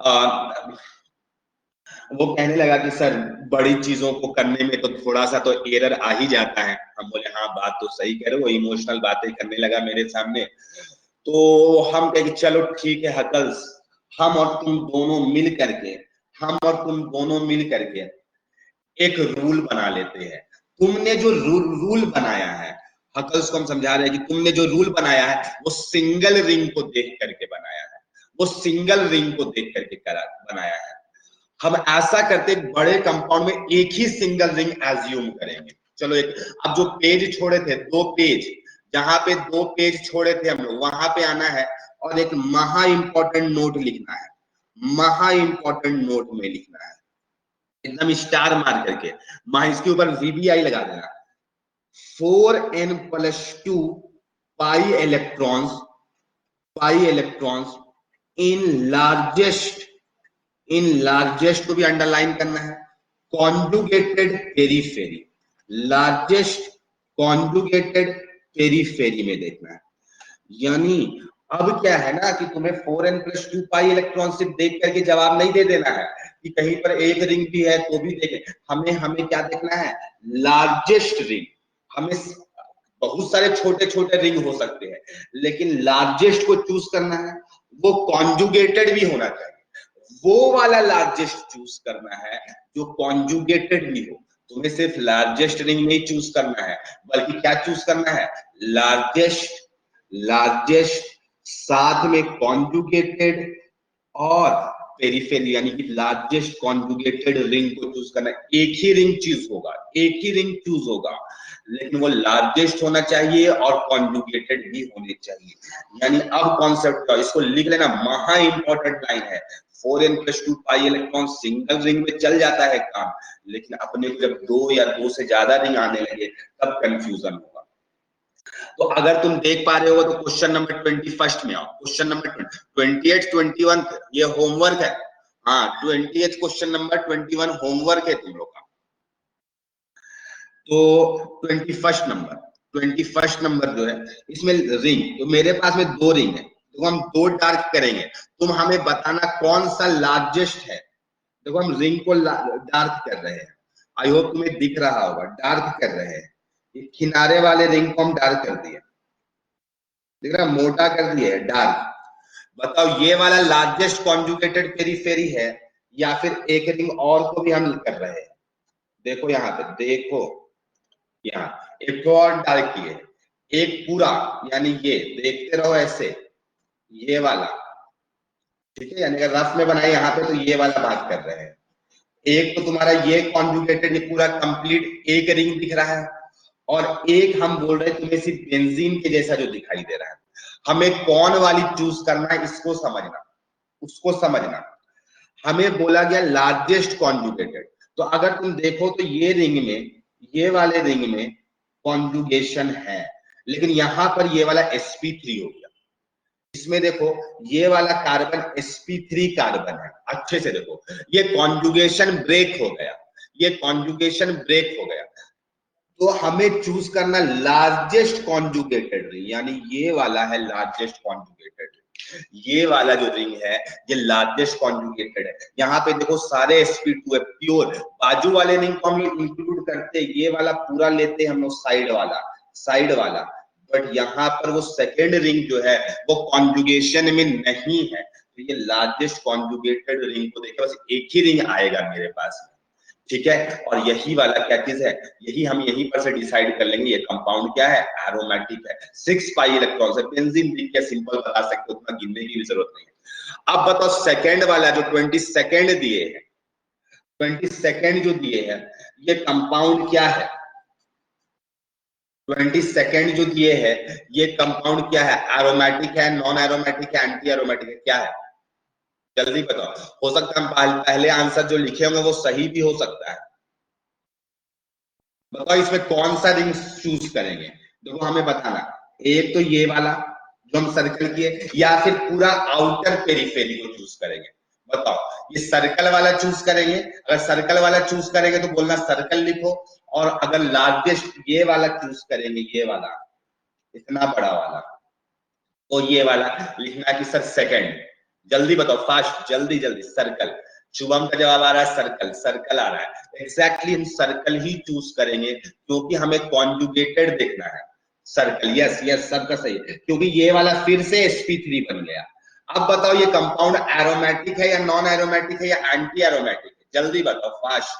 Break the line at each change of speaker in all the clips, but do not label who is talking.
आ, वो कहने लगा कि सर बड़ी चीजों को करने में तो थोड़ा सा तो एरर आ ही जाता है। हम बोले हाँ बात तो सही कह रहे हो। इमोशनल बातें करने लगा मेरे सामने। तो हम कहे कि चलो ठीक है हकल्स, हम और तुम दोनों मिल करके हम और तुम दोनों मिल करके एक रूल बना लेते हैं। तुमने जो रूल बनाया है, हकल्स को हम समझा रहे हैं कि तुमने जो रूल बनाया है वो सिंगल रिंग को देख करके बनाया है, वो सिंगल रिंग को देख करके बनाया है। हम ऐसा करते बड़े कंपाउंड में एक ही सिंगल रिंग एज्यूम करेंगे। चलो एक, अब जो पेज छोड़े थे 2 पेज, जहां पे 2 पेज छोड़े थे हम लोग वहां पे आना है और एक महा इंपॉर्टेंट नोट लिखना है। महा इंपॉर्टेंट नोट में लिखना है एकदम स्टार मार करके, इसके ऊपर वीबीआई लगा देना। 4n+2 pi electrons in largest को भी अंडरलाइन करना है, conjugated periphery, largest conjugated periphery में देखना है। यानी अब क्या है ना कि तुम्हें 4n+2 पाई इलेक्ट्रॉन सिर्फ देख करके जवाब नहीं दे देना है कि कहीं पर एक रिंग भी है तो भी देखें। हमें क्या देखना है, लार्जेस्ट रिंग। हमें बहुत सारे छोटे छोटे रिंग हो सकते हैं, लेकिन लार्जेस्ट को चूज करना है। वो कॉन्जुगेटेड भी होना चाहिए, वो वाला लार्जेस्ट चूज करना है जो कॉन्जुगेटेड भी हो। तुम्हें सिर्फ लार्जेस्ट रिंग नहीं चूज करना है, बल्कि क्या चूज करना है, लार्जेस्ट साथ में कॉन्जुगेटेड और पेरिफेरी, यानी कि लार्जेस्ट कॉन्जुगेटेड रिंग को चूज करना है। एक ही रिंग चूज होगा, लेकिन वो लार्जेस्ट होना चाहिए और कॉन्जुगेटेड भी होने चाहिए। यानी अब कॉन्सेप्ट का इसको लिख लेना, महा इंपॉर्टेंट लाइन है। 4n+2 pi electron single ring में चल जाता है काम, लेकिन अपने को जब 2 या 2 से ज्यादा रिंग आने लगे तब कंफ्यूजन होगा। तो अगर तुम देख पा रहे हो तो क्वेश्चन नंबर 21 में आओ। क्वेश्चन नंबर 28 21 ये होमवर्क है। हाँ 28 क्वेश्चन नंबर 21 होमवर्क है तुम लोग का। तो 21 नंबर जो है इसमें रिंग, तो मेरे पास में 2 रिंग है, तो हम 2 डार्क करेंगे। तुम हमें बताना कौन सा लार्जेस्ट है। देखो हम रिंग को डार्क कर रहे हैं, आई होप तुम्हें दिख रहा होगा, डार्क कर रहे हैं। ये किनारे वाले रिंग को हम डार्क कर दिए, दिख रहा, मोटा कर दिए डार्क। बताओ ये वाला लार्जेस्ट कॉन्जुगेटेड पेरीफेरी है या फिर एक रिंग और को भी हम कर रहे हैं। देखो यहाँ पे देखो, यहाँ एक और डार्क किए, एक पूरा, यानी ये देखते रहो ऐसे, ये वाला, ठीक है, यानी अगर रफ में बनाए यहाँ पे तो ये वाला बात कर रहे हैं। एक तो तुम्हारा ये कॉन्जुगेटेड, ये पूरा कंप्लीट एक रिंग दिख रहा है, और एक हम बोल रहे हैं तुम्हें सिर्फ बेंजीन के जैसा जो दिखाई दे रहा है। हमें कौन वाली चूज करना है इसको समझना, उसको समझना। हमें बोला गया लार्जेस्ट कॉन्जुगेटेड, तो अगर तुम देखो तो ये रिंग में, ये वाले रिंग में कॉन्जुगेशन है, लेकिन यहां पर ये वाला sp3 हो गया। इसमें देखो ये वाला कार्बन sp3 कार्बन है, अच्छे से देखो, ये कॉन्जुगेशन ब्रेक हो गया, ये कॉन्जुगेशन ब्रेक हो गया। तो हमें चूज करना लार्जेस्ट कॉन्जुगेटेड रिंग, यानी ये वाला है लार्जेस्ट कॉन्जुगेटेड रिंग। ये वाला जो रिंग है ये लार्जेस्ट कॉन्जुगेटेड है। यहाँ पे देखो सारे sp2 है प्योर, बाजू वाले रिंग को हम इंक्लूड करते, ये वाला पूरा लेते हम लोग साइड वाला, बट यहाँ पर वो सेकेंड रिंग जो है वो कॉन्जुगेशन में नहीं है, तो ये लार्जेस्ट कॉन्जुगेटेड रिंग को देखिए, बस एक ही रिंग आएगा मेरे पास, ठीक है। और यही वाला क्या चीज है, यही हम यहीं पर से डिसाइड कर लेंगे ये कंपाउंड क्या है, एरोमेटिक है। 6 पाई इलेक्ट्रॉन है, बेंजीन लिख के सिंपल बता सकते हो, उतना गिनने की भी जरूरत नहीं है। अब बताओ सेकंड वाला जो 22 दिए है, 22 जो दिए है, ये कंपाउंड क्या है, 22 जो दिए है ये कंपाउंड क्या है, एरोमेटिक है, नॉन एरोमेटिक है, एंटी एरोमेटिक है, क्या है, जल्दी बताओ। हो सकता है पहले आंसर जो लिखे होंगे वो सही भी हो सकता है। बताओ इसमें कौन सा रिंग चूज करेंगे, देखो हमें बताना, एक तो ये वाला जो हम सर्कल किए, या फिर पूरा आउटर पेरिफेरी को चूज करेंगे। बताओ ये सर्कल वाला चूज करेंगे, अगर सर्कल वाला चूज करेंगे तो बोलना सर्कल लिखो, और अगर लार्जेस्ट ये वाला चूज करेंगे, ये वाला इतना बड़ा वाला, तो ये वाला लिखना कि सर सेकंड, जल्दी बताओ, फास्ट, जल्दी जल्दी। सर्कल, शुभम का जवाब आ रहा है सर्कल, सर्कल आ रहा है। एग्जैक्टली हम सर्कल ही चूज करेंगे क्योंकि हमें कॉन्जुगेटेड देखना है। सर्कल, यस यस, सबका सही है, क्योंकि ये वाला फिर से sp3 बन गया। अब बताओ ये कंपाउंड एरोमेटिक है या नॉन एरोमेटिक है या एंटी एरोमेटिक है? जल्दी बताओ, फास्ट,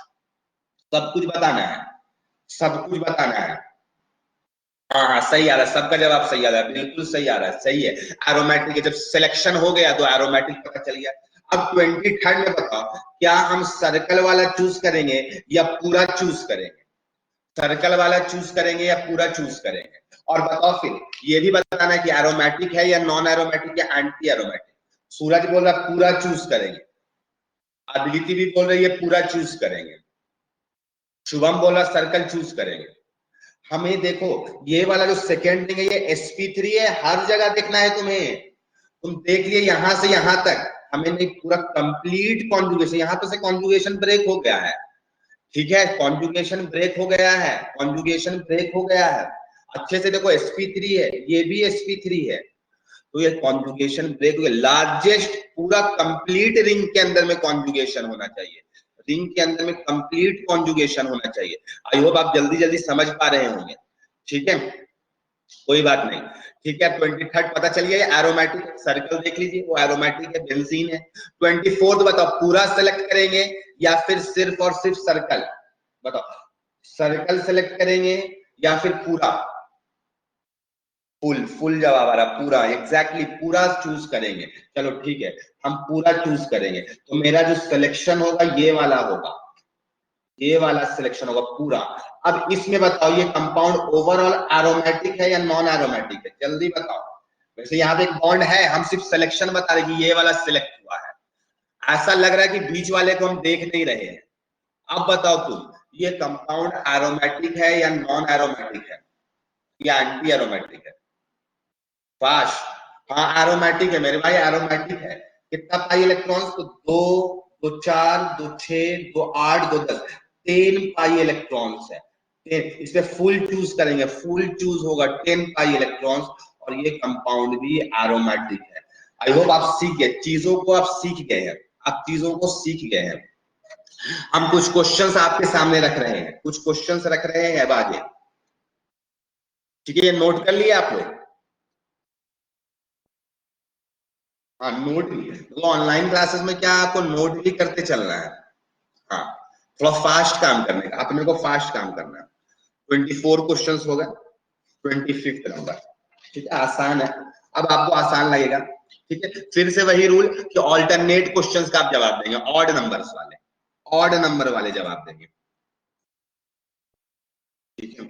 सब कुछ बताना है, सब कुछ बताना है। हाँ हाँ, सही आ रहा है, सबका जवाब सही आ रहा है, बिल्कुल सही आ रहा है, सही है। एरोमेटिक है, जब सिलेक्शन हो गया तो एरोमेटिक पता चल गया। अब 23rd में बताओ, क्या हम सर्कल वाला चूज करेंगे या पूरा चूज करेंगे? सर्कल वाला चूज करेंगे या पूरा चूज करेंगे? और बताओ फिर, ये भी बताना है कि एरोमेटिक है या नॉन एरोमेटिक या एंटी एरोमेटिक। सूरज बोल रहा पूरा चूज करेंगे, अदिति भी बोल रही है पूरा चूज करेंगे, शुभम बोल रहा सर्कल चूज करेंगे। हमें देखो, ये वाला जो सेकेंड थिंग है ये sp3 है, हर जगह देखना है तुम्हें। तुम देख लिए यहां से यहां तक, हमें नहीं, पूरा कंप्लीट कॉन्जुगेशन, यहां तो से कॉन्जुगेशन ब्रेक हो गया है। ठीक है, कॉन्जुगेशन ब्रेक हो गया है, कॉन्जुगेशन ब्रेक हो गया है। अच्छे से देखो, sp3 है, ये भी sp3 है, तो ये कॉन्जुगेशन ब्रेक हो गया। लार्जेस्ट पूरा कंप्लीट रिंग के अंदर में कॉन्जुगेशन होना चाहिए, रिंग के अंदर में कंप्लीट कॉन्जुगेशन होना चाहिए। आई होप आप जल्दी जल्दी समझ पा रहे होंगे। ठीक है, कोई बात नहीं। ठीक है, 23rd पता चल गया, एरोमेटिक सर्कल देख लीजिए, वो एरोमेटिक है, बेंजीन है। 24th बताओ, पूरा सेलेक्ट करेंगे या फिर सिर्फ और सिर्फ सर्कल? बताओ, सर्कल सेलेक्ट करेंगे या फिर पूरा? फुल, फुल जवाब आ रहा, पूरा, एग्जैक्टली पूरा चूज करेंगे। चलो ठीक है, हम पूरा चूज करेंगे, तो मेरा जो सिलेक्शन होगा ये वाला होगा, ये वाला सिलेक्शन होगा पूरा। अब इसमें बताओ, ये कंपाउंड ओवरऑल एरोमेटिक है या नॉन एरोमेटिक है? जल्दी बताओ। वैसे यहाँ पे एक बॉन्ड है, हम सिर्फ सिलेक्शन बता रहे कि ये वाला सिलेक्ट हुआ है। ऐसा लग रहा है कि बीच वाले को हम देख नहीं रहे हैं। अब बताओ तुम, ये कंपाउंड एरोमेटिक है या नॉन एरोमेटिक है या एंटी एरोमेटिक है? फास्ट, हाँ एरोमेटिक है मेरे भाई, एरोमेटिक है। कितना पाई इलेक्ट्रॉन्स? तो दो, दो चार, दो छह, दो आठ, दो 10, 10 पाई इलेक्ट्रॉन्स है। इसमें फुल चूज करेंगे, फुल चूज होगा 10 पाई इलेक्ट्रॉन्स, और ये कंपाउंड भी एरोमेटिक है। आई होप आप सीख गए, चीजों को आप सीख गए हैं, आप चीजों को सीख गए हैं। हम कुछ क्वेश्चंस आपके सामने रख रहे हैं, कुछ क्वेश्चंस रख रहे हैं अब आगे। ठीक है, ये नोट कर लिया आप लोग? हाँ, नोट भी, तो ऑनलाइन क्लासेस में क्या आपको नोट भी करते चलना है। हाँ, थोड़ा फास्ट काम करने का, अपने को फास्ट काम करना है। 24 क्वेश्चंस हो गए, 25th नंबर। ठीक है, आसान है, अब आपको आसान लगेगा। ठीक है, फिर से वही रूल कि ऑल्टरनेट क्वेश्चंस का आप जवाब देंगे, ऑड नंबर्स वाले, ऑड नंबर वाले जवाब देंगे। ठीक है,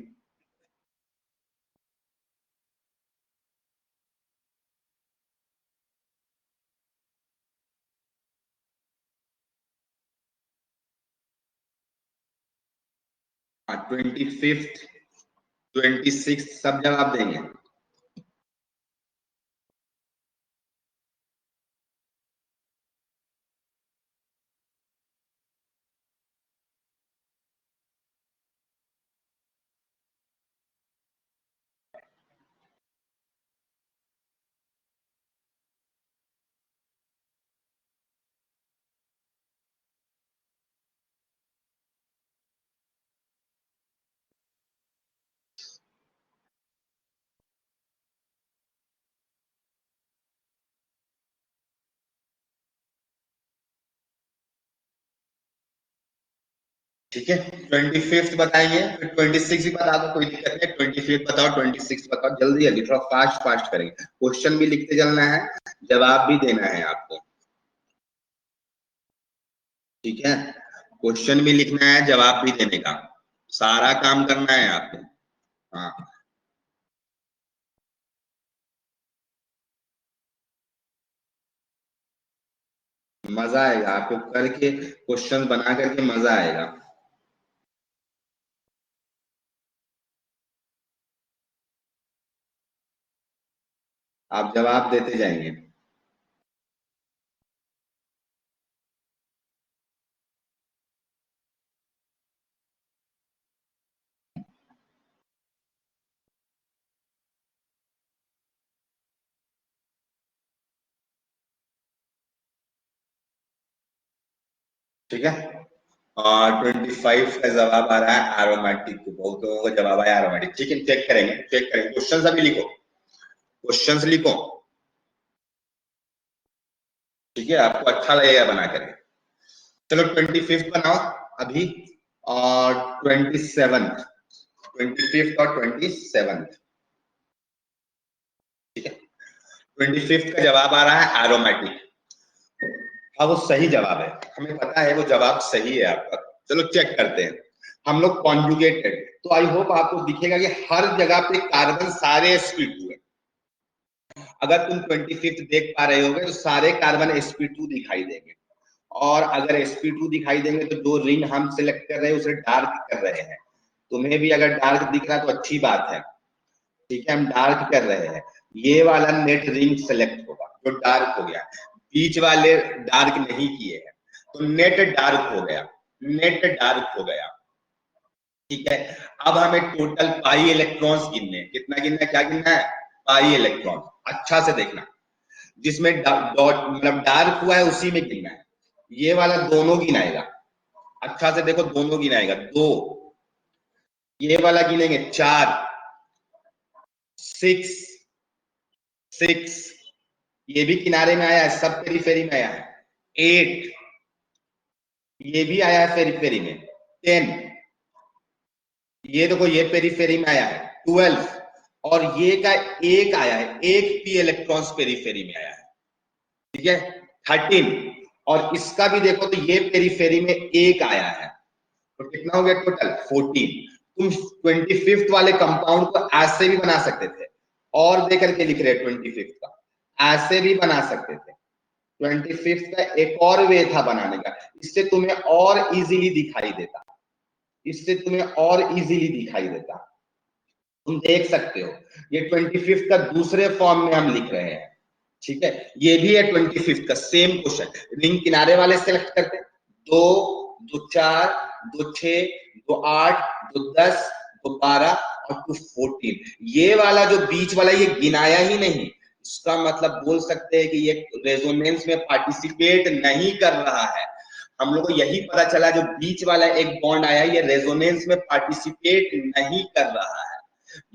हाँ 25th, 26th सब जवाब देंगे। ठीक है, 25th बताएंगे, फिर 26 भी बता दो, कोई दिक्कत नहीं। 25th बताओ, 26 बताओ, जल्दी जल्दी, थोड़ा फास्ट फास्ट करेंगे। क्वेश्चन भी लिखते चलना है, जवाब भी देना है आपको। ठीक है, क्वेश्चन भी लिखना है, जवाब भी देने का, सारा काम करना है आपको। हाँ, मजा आएगा आपको करके, क्वेश्चन बना करके मजा आएगा। आप जवाब देते जाएंगे। ठीक है। और 25 का जवाब आ रहा है एरोमेटिक। बहुत लोगों का जवाब आया एरोमेटिक। ठीक है, चेक करेंगे क्वेश्चंस अभी लिखो, क्वेश्चंस लिखो। ठीक है, आपको अच्छा लगेगा बना करके। चलो 25 बनाओ अभी, और 27, 25 और 27। ठीक है, 25 का जवाब आ रहा है एरोमेटिक। हाँ, वो सही जवाब है, हमें पता है वो जवाब सही है आपका। चलो चेक करते हैं हम लोग कॉन्जुगेटेड। तो आई होप आपको दिखेगा कि हर जगह पे कार्बन सारे sp2 है। अगर तुम 25 देख पा रहे होगे तो सारे कार्बन sp2 दिखाई देंगे। और अगर sp2 दिखाई देंगे तो जो रिंग हम सिलेक्ट कर रहे हैं उसे डार्क कर रहे हैं। तुम्हें भी अगर डार्क दिख रहा है तो अच्छी बात है। ठीक है, हम डार्क कर रहे हैं। ये वाला नेट रिंग सेलेक्ट होगा जो डार्क हो गया। बीच वाले डार्क नहीं किए हैं तो नेट डार्क हो गया, नेट डार्क हो गया। ठीक है, अब हमें टोटल पाई इलेक्ट्रॉन्स गिनने हैं। कितना गिनना है, क्या गिनना है? Pi electron. अच्छा से देखना, जिसमें डॉट मतलब डार्क हुआ है उसी में गिनना है। ये वाला दोनों गिनाएगा, अच्छा से देखो, दोनों गिनाएगा। 2, ये वाला गिनेंगे 4, 6, 6, ये भी किनारे में आया है, सब पेरीफेरी में आया है। 8, ये भी आया है पेरीफेरी में। 10, ये देखो ये पेरीफेरी में आया है। 12, और ये का एक आया है, एक पी इलेक्ट्रॉन्स पेरीफेरी में आया है। ठीक है, 13, और इसका भी देखो तो ये पेरीफेरी में एक आया है। तो कितना हो गया टोटल? 14। तुम 25 वाले कंपाउंड को ऐसे भी बना सकते थे, और दे करके लिख रहे 25 का, ऐसे भी बना सकते थे। 25 का एक और वे था बनाने का, इससे तुम्हें और इजीली दिखाई देता, इससे तुम्हें और इजीली दिखाई देता। तुम देख सकते हो ये 25 का दूसरे फॉर्म में हम लिख रहे हैं। ठीक है, ये भी है 25 का सेम क्वेश्चन। रिंग किनारे वाले सेलेक्ट करते हैं, 2, 2, 4, 2, 6, 2, 8, 2, 10, 2, 12 और 2, 14। ये वाला जो बीच वाला ये गिनाया ही नहीं, इसका मतलब बोल सकते हैं कि ये रेजोनेंस में पार्टिसिपेट नहीं कर रहा है। हम लोग को यही पता चला, जो बीच वाला एक बॉन्ड आया ये रेजोनेंस में पार्टिसिपेट नहीं कर रहा है।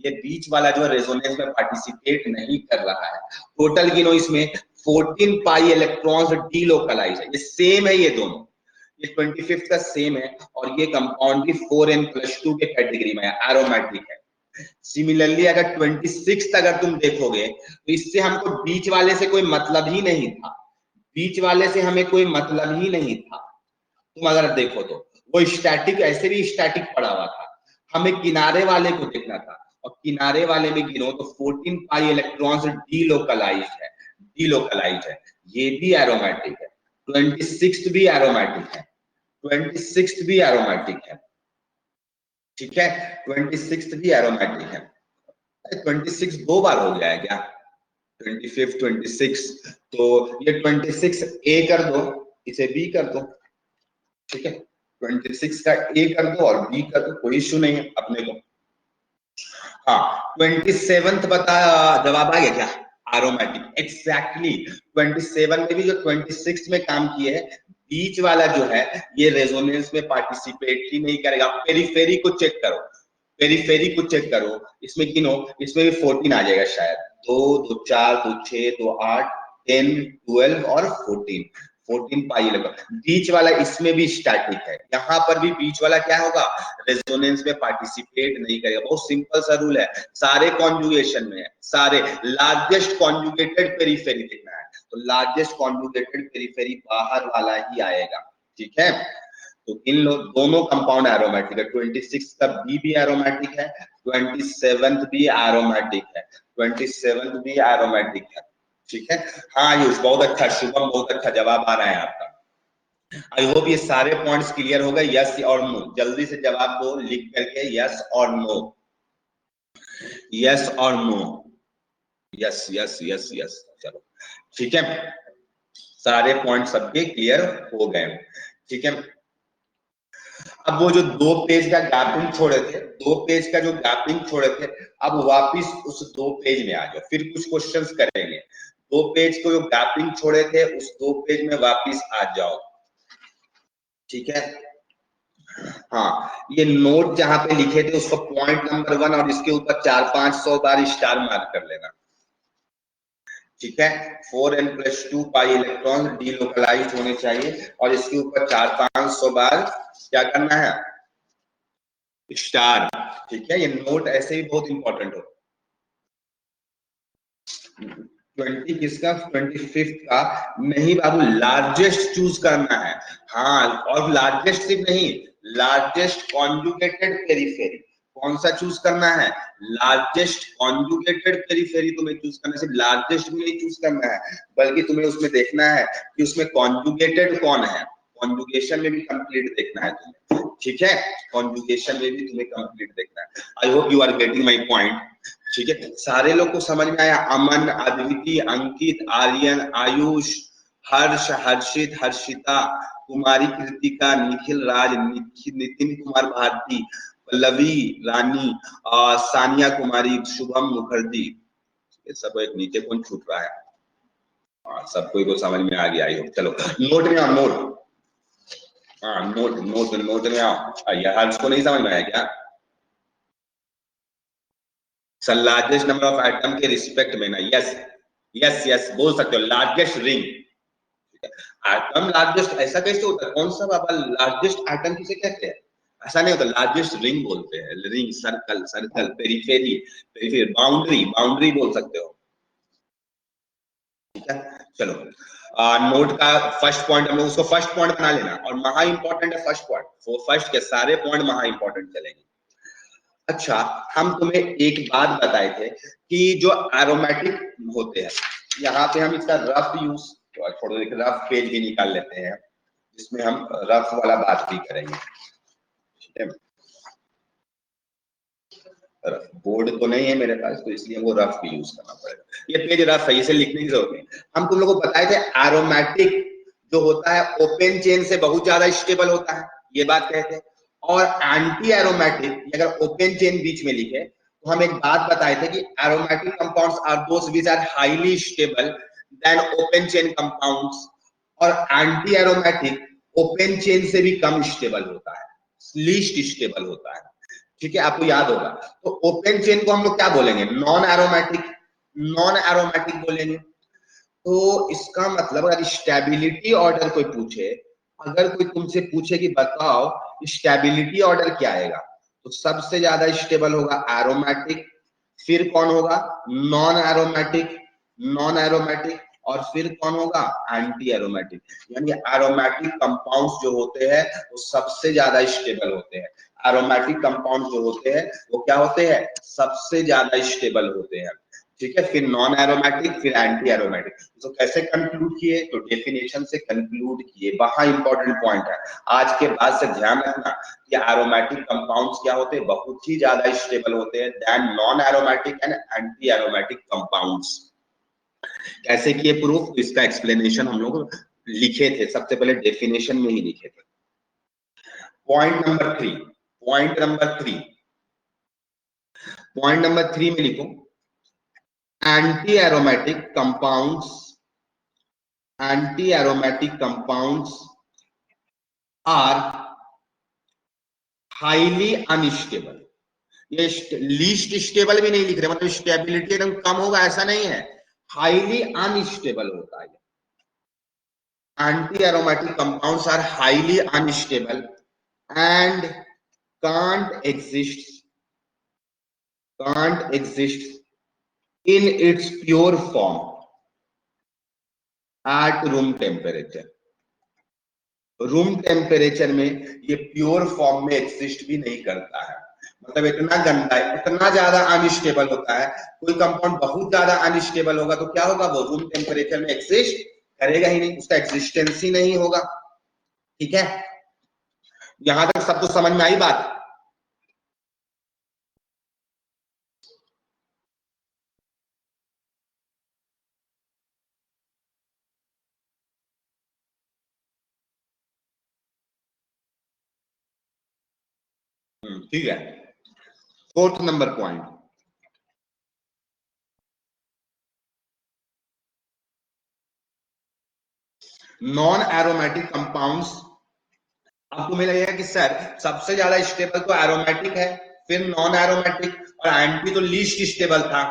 ये बीच वाला जो रेजोनेंस में पार्टिसिपेट नहीं कर रहा है। टोटल गिनो इसमें 14 पाई इलेक्ट्रॉन्स डीलोकलाइज है। ये सेम है, ये दोनों, ये 25 का सेम है, और ये कंपाउंड भी 4n+2 के कैटेगरी में है, एरोमेटिक है। सिमिलरली अगर 26 अगर तुम देखोगे तो इससे हमको बीच वाले से कोई मतलब ही नहीं था, बीच वाले से हमें कोई मतलब ही नहीं था। तुम अगर देखो तो वो स्टैटिक, ऐसे भी स्टैटिक पड़ा हुआ था, हमें किनारे वाले को देखना था, और किनारे वाले में गिनो तो 14 पाई इलेक्ट्रॉन्स डीलोकलाइज्ड है, डीलोकलाइज्ड है। ये भी एरोमेटिक है। 26 भी एरोमेटिक है, 26 भी एरोमेटिक है। ठीक है, 26 भी एरोमेटिक है। 26 दो बार हो गया है क्या? 25, 26, तो ये 26 ए कर दो, इसे बी कर दो। ठीक है, 26 का ए कर दो और बी कर दो, कोई इश्यू नहीं है अपने को। हाँ, 27th बता, जवाब आ गया क्या? Aromatic, exactly. 27 में भी जो 26 में काम किए है, बीच वाला जो है ये रेजोनेंस में पार्टिसिपेट ही नहीं करेगा। पेरीफेरी को चेक करो, पेरीफेरी को चेक करो, इसमें गिनो, इसमें भी 14 आ जाएगा शायद। 2, 2, 4, 2, 6, 2, 8, 10, 12 और 14, 14 पाई इलेक्ट्रॉन। बीच वाला इसमें भी स्टैटिक है, यहाँ पर भी बीच वाला क्या होगा? रेजोनेंस में पार्टिसिपेट नहीं करेगा। बहुत सिंपल सा रूल है, सारे कॉन्जुगेशन में है, सारे लार्जेस्ट कॉन्जुगेटेड पेरीफेरी देखना है, तो लार्जेस्ट कॉन्जुगेटेड पेरीफेरी बाहर वाला ही आएगा। ठीक है, तो इन लोग दोनों कंपाउंड एरोमेटिक है। 26 का बी भी एरोमेटिक है, 27 भी एरोमेटिक है, 27 भी एरोमेटिक है। ठीक है, हाँ आयुष बहुत अच्छा, शुभम बहुत अच्छा जवाब आ रहा है आपका। आई होप ये सारे पॉइंट्स क्लियर हो गए। यस और नो, जल्दी से जवाब दो लिख करके, यस और नो, यस और no, yes yes yes yes. चलो ठीक है, सारे पॉइंट सबके क्लियर हो गए। ठीक है, अब वो जो 2 पेज का गैपिंग छोड़े थे, 2 पेज का जो गैपिंग छोड़े थे, अब वापिस उस 2 पेज में आ जाओ, फिर कुछ क्वेश्चंस करेंगे। 2 पेज को जो गैपिंग छोड़े थे उस 2 पेज में वापिस आ जाओ। ठीक है। हाँ, ये नोट जहां पे लिखे थे उसको पॉइंट नंबर 1 और इसके ऊपर 400-500 बार स्टार मार्क कर लेना। ठीक है, 4n+2 पाई इलेक्ट्रॉन डीलोकलाइज होने चाहिए और इसके ऊपर 400-500 बार क्या करना है, स्टार। ठीक है, ये नोट ऐसे ही बहुत इंपॉर्टेंट हो। 20 किसका, 25 का नहीं बाबू, लार्जेस्ट चूज करना है। हाँ, और लार्जेस्ट सिर्फ नहीं, लार्जेस्ट कॉन्जुगेटेड पेरिफेरी। कौन सा चूज करना है, लार्जेस्ट कॉन्जुगेटेड पेरिफेरी तुम्हें चूज करना है। सिर्फ लार्जेस्ट भी नहीं चूज करना है, बल्कि तुम्हें उसमें देखना है कि उसमें कॉन्जुगेटेड कौन है। कॉन्जुगेशन में भी कंप्लीट देखना है तुम्हें। ठीक है, कॉन्जुगेशन में भी तुम्हें कंप्लीट देखना है। I hope you are getting my point. ठीक है, सारे लोग को समझ में आया। अमन, अद्वितीय, अंकित, आर्यन, आयुष, हर्ष, हर्षित, हर्षिता, कुमारी कृतिका, निखिल राज, नितिन कुमार भारती, पल्लवी रानी, सानिया कुमारी, शुभम मुखर्जी। ये सब एक नीचे कौन छूट रहा है, सबको को समझ में आ गया। चलो नोट में आओ, नोट। हाँ, नोट नोट नोट में आओ। यह हर्ष को नहीं समझ में आया क्या? Sir largest number of atom के रिस्पेक्ट में ना, यस यस यस बोल सकते हो, लार्जेस्ट रिंग। एटम लार्जेस्ट ऐसा कैसे होता है, कौन सा बाबा लार्जेस्ट एटम किसे कहते हैं? ऐसा नहीं होता, लार्जेस्ट रिंग बोलते हैं, ring, circle, circle, periphery, periphery, boundary, boundary बोल सकते हो। ठीक है, चलो नोट का फर्स्ट पॉइंट हम लोग उसको फर्स्ट पॉइंट बना लेना, और महा इंपॉर्टेंट है फर्स्ट पॉइंट, वो फर्स्ट के सारे पॉइंट महा इंपॉर्टेंट चलेंगे। अच्छा, हम तुम्हें एक बात बताए थे कि जो एरोमेटिक होते हैं, यहाँ पे हम इसका रफ यूज, थोड़ा एक रफ पेज भी निकाल लेते हैं जिसमें हम रफ वाला बात भी करेंगे। ठीक है, बोर्ड तो नहीं है मेरे पास, तो इसलिए वो रफ भी यूज करना पड़ेगा। ये पेज रफ है, इसे लिखने की जरूरत नहीं। हम तुम लोगों को बताए थे एरोमेटिक जो होता है ओपन चेन से बहुत ज्यादा स्टेबल होता है, ये बात कहते हैं। और एंटी एरोमेटिक, अगर ओपन चेन बीच में लिखे तो हम एक बात बताए थे कि aromatic compounds are those which are highly stable than open chain compounds, और एंटी एरोमेटिक ओपन चेन से भी कम स्टेबल होता है, लीस्ट स्टेबल होता है। ठीक है, आपको याद होगा। तो ओपन चेन को हम लोग क्या बोलेंगे, नॉन एरोमेटिक, नॉन एरोमेटिक बोलेंगे। तो इसका मतलब अगर स्टेबिलिटी ऑर्डर कोई पूछे, अगर कोई तुमसे पूछे कि बताओ स्टेबिलिटी ऑर्डर क्या आएगा, तो सबसे ज्यादा स्टेबल होगा एरोमेटिक, फिर कौन होगा नॉन एरोमेटिक, नॉन एरोमेटिक, और फिर कौन होगा एंटी एरोमेटिक। यानी एरोमेटिक कंपाउंड्स जो होते हैं वो सबसे ज्यादा स्टेबल होते हैं। एरोमेटिक कंपाउंड जो होते हैं वो क्या होते हैं, सबसे ज्यादा स्टेबल होते हैं। ठीक है, फिर नॉन एरोमेटिक, फिर एंटी एरोमेटिक। तो कैसे कंक्लूड किए, तो डेफिनेशन से कंक्लूड किए। वहां इंपॉर्टेंट पॉइंट है, आज के बाद से ध्यान रखना कि एरोमेटिक कंपाउंड्स क्या होते हैं, बहुत ही ज्यादा स्टेबल होते हैं than non aromatic and anti aromatic compounds. कैसे किए प्रूफ, इसका एक्सप्लेनेशन हम लोग लिखे थे, सबसे पहले डेफिनेशन में ही लिखे थे। Point number 3, point number 3, point number 3 में लिखो, anti aromatic compounds, anti aromatic compounds are highly unstable. ये लीस्ट स्टेबल भी नहीं लिख रहे, मतलब स्टेबिलिटी एकदम कम होगा ऐसा नहीं है, हाईली अनस्टेबल होता है। Anti aromatic compounds are highly unstable and exist can't exist in its pure form at room temperature। Room temperature में ये प्योर फॉर्म में एग्जिस्ट भी नहीं करता है, मतलब इतना गंदा है, इतना ज्यादा अनस्टेबल होता है। कोई कंपाउंड बहुत ज्यादा अनस्टेबल होगा तो क्या होगा, वो रूम टेम्परेचर में एग्जिस्ट करेगा ही नहीं, उसका एग्जिस्टेंस ही नहीं होगा। ठीक है, यहां तक सबको समझ में आई बात? ठीक है, fourth number point, non aromatic compounds अब तुम्हें लगेगा कि सर सबसे ज्यादा स्टेबल तो एरोमेटिक है, फिर नॉन एरोमेटिक, और एंटी तो लीस्ट स्टेबल था।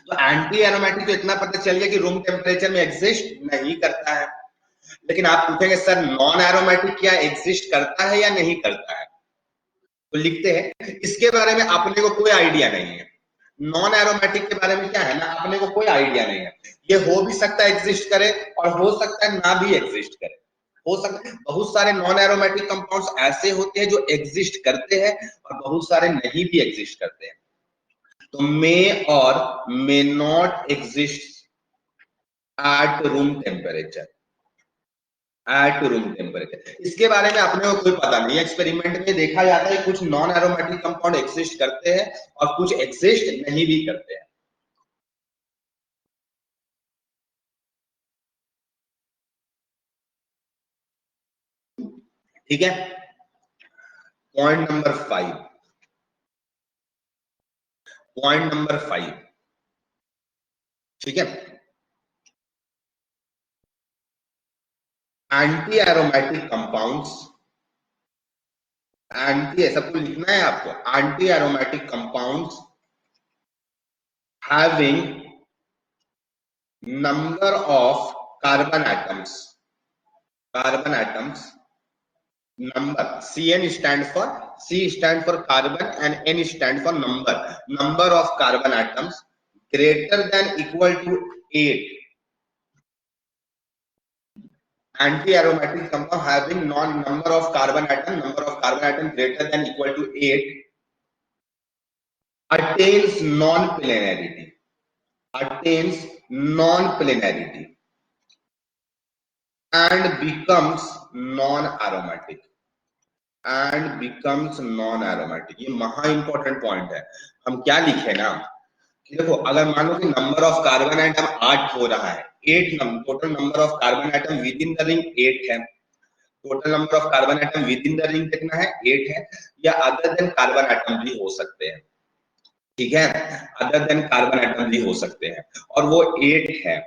तो एंटी एरोमेटिक तो इतना पता चल गया कि रूम टेम्परेचर में एग्जिस्ट नहीं करता है। लेकिन आप पूछेंगे सर नॉन एरोमेटिक क्या एग्जिस्ट करता है या नहीं करता है? तो लिखते हैं इसके बारे में अपने को कोई आइडिया नहीं है। नॉन एरोमेटिक के बारे में क्या है ना, अपने को कोई आइडिया नहीं है। ये हो भी सकता है एग्जिस्ट करे, और हो सकता है ना भी एग्जिस्ट करे। हो सकता है बहुत सारे नॉन एरोमेटिक कंपाउंड्स ऐसे होते हैं जो एग्जिस्ट करते हैं, और बहुत सारे नहीं भी एग्जिस्ट करते हैं। तो मे और may not exist at room temperature, at room temperature. इसके बारे में अपने को कोई पता नहीं है। एक्सपेरिमेंट में देखा जाता है कुछ नॉन एरोमेटिक कंपाउंड एग्जिस्ट करते हैं और कुछ एग्जिस्ट नहीं भी करते हैं। ठीक है, पॉइंट नंबर 5, पॉइंट नंबर 5, ठीक है। एंटी एरोमेटिक कंपाउंड्स, एंटी सबको लिखना है आपको, anti aromatic compounds having number of carbon atoms, carbon atoms number, cn stand for carbon and n stand for number, number of carbon atoms greater than equal to 8, anti aromatic compound having non number of carbon atom greater than equal to 8 attains non planarity, attains non planarity and becomes non aromatic, and becomes non aromatic. ये महा important point है। हम क्या लिखे ना कि देखो, अगर मान लो कि नंबर ऑफ कार्बन एटम 8 हो रहा है, 8 total number of carbon atom with in the ring 8 है, total number of carbon atom with in the ring कितना है, 8 है, या अदर देन कार्बन एटम भी हो सकते हैं, ठीक है, अदर देन कार्बन एटम भी हो सकते हैं, और वो 8 है,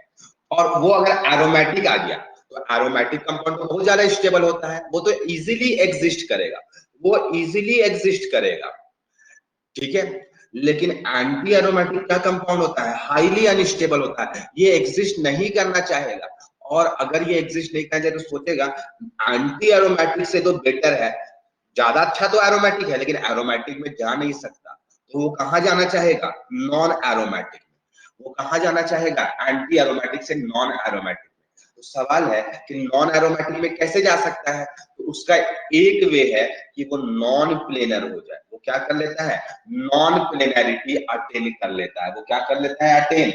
और वो अगर एरोमेटिक आ गया तो एरोमेटिक कंपाउंड तो बहुत ज्यादा स्टेबल होता है, वो तो इजीली एग्जिस्ट करेगा, वो इजीली एग्जिस्ट करेगा, ठीक है। लेकिन एंटी एरोमेटिक का कंपाउंड होता है, हाईली अनस्टेबल होता है, ये एग्जिस्ट नहीं करना चाहेगा, और अगर ये एग्जिस्ट नहीं करना चाहे तो सोचेगा एंटी एरोमेटिक से तो बेटर है, ज्यादा अच्छा तो एरोमेटिक है, लेकिन एरोमेटिक में जा नहीं सकता, तो वो कहां जाना चाहेगा, नॉन एरोमेटिक में। वो कहां जाना चाहेगा, एंटी एरोमेटिक से नॉन एरोमेटिक में। तो सवाल है कि नॉन एरोमेटिक में कैसे जा सकता है, तो उसका एक वे है कि वो नॉन प्लेनर हो जाए। वो क्या कर लेता है, नॉन प्लेनैरिटी अटेन कर लेता है। वो क्या कर लेता है, अटेन,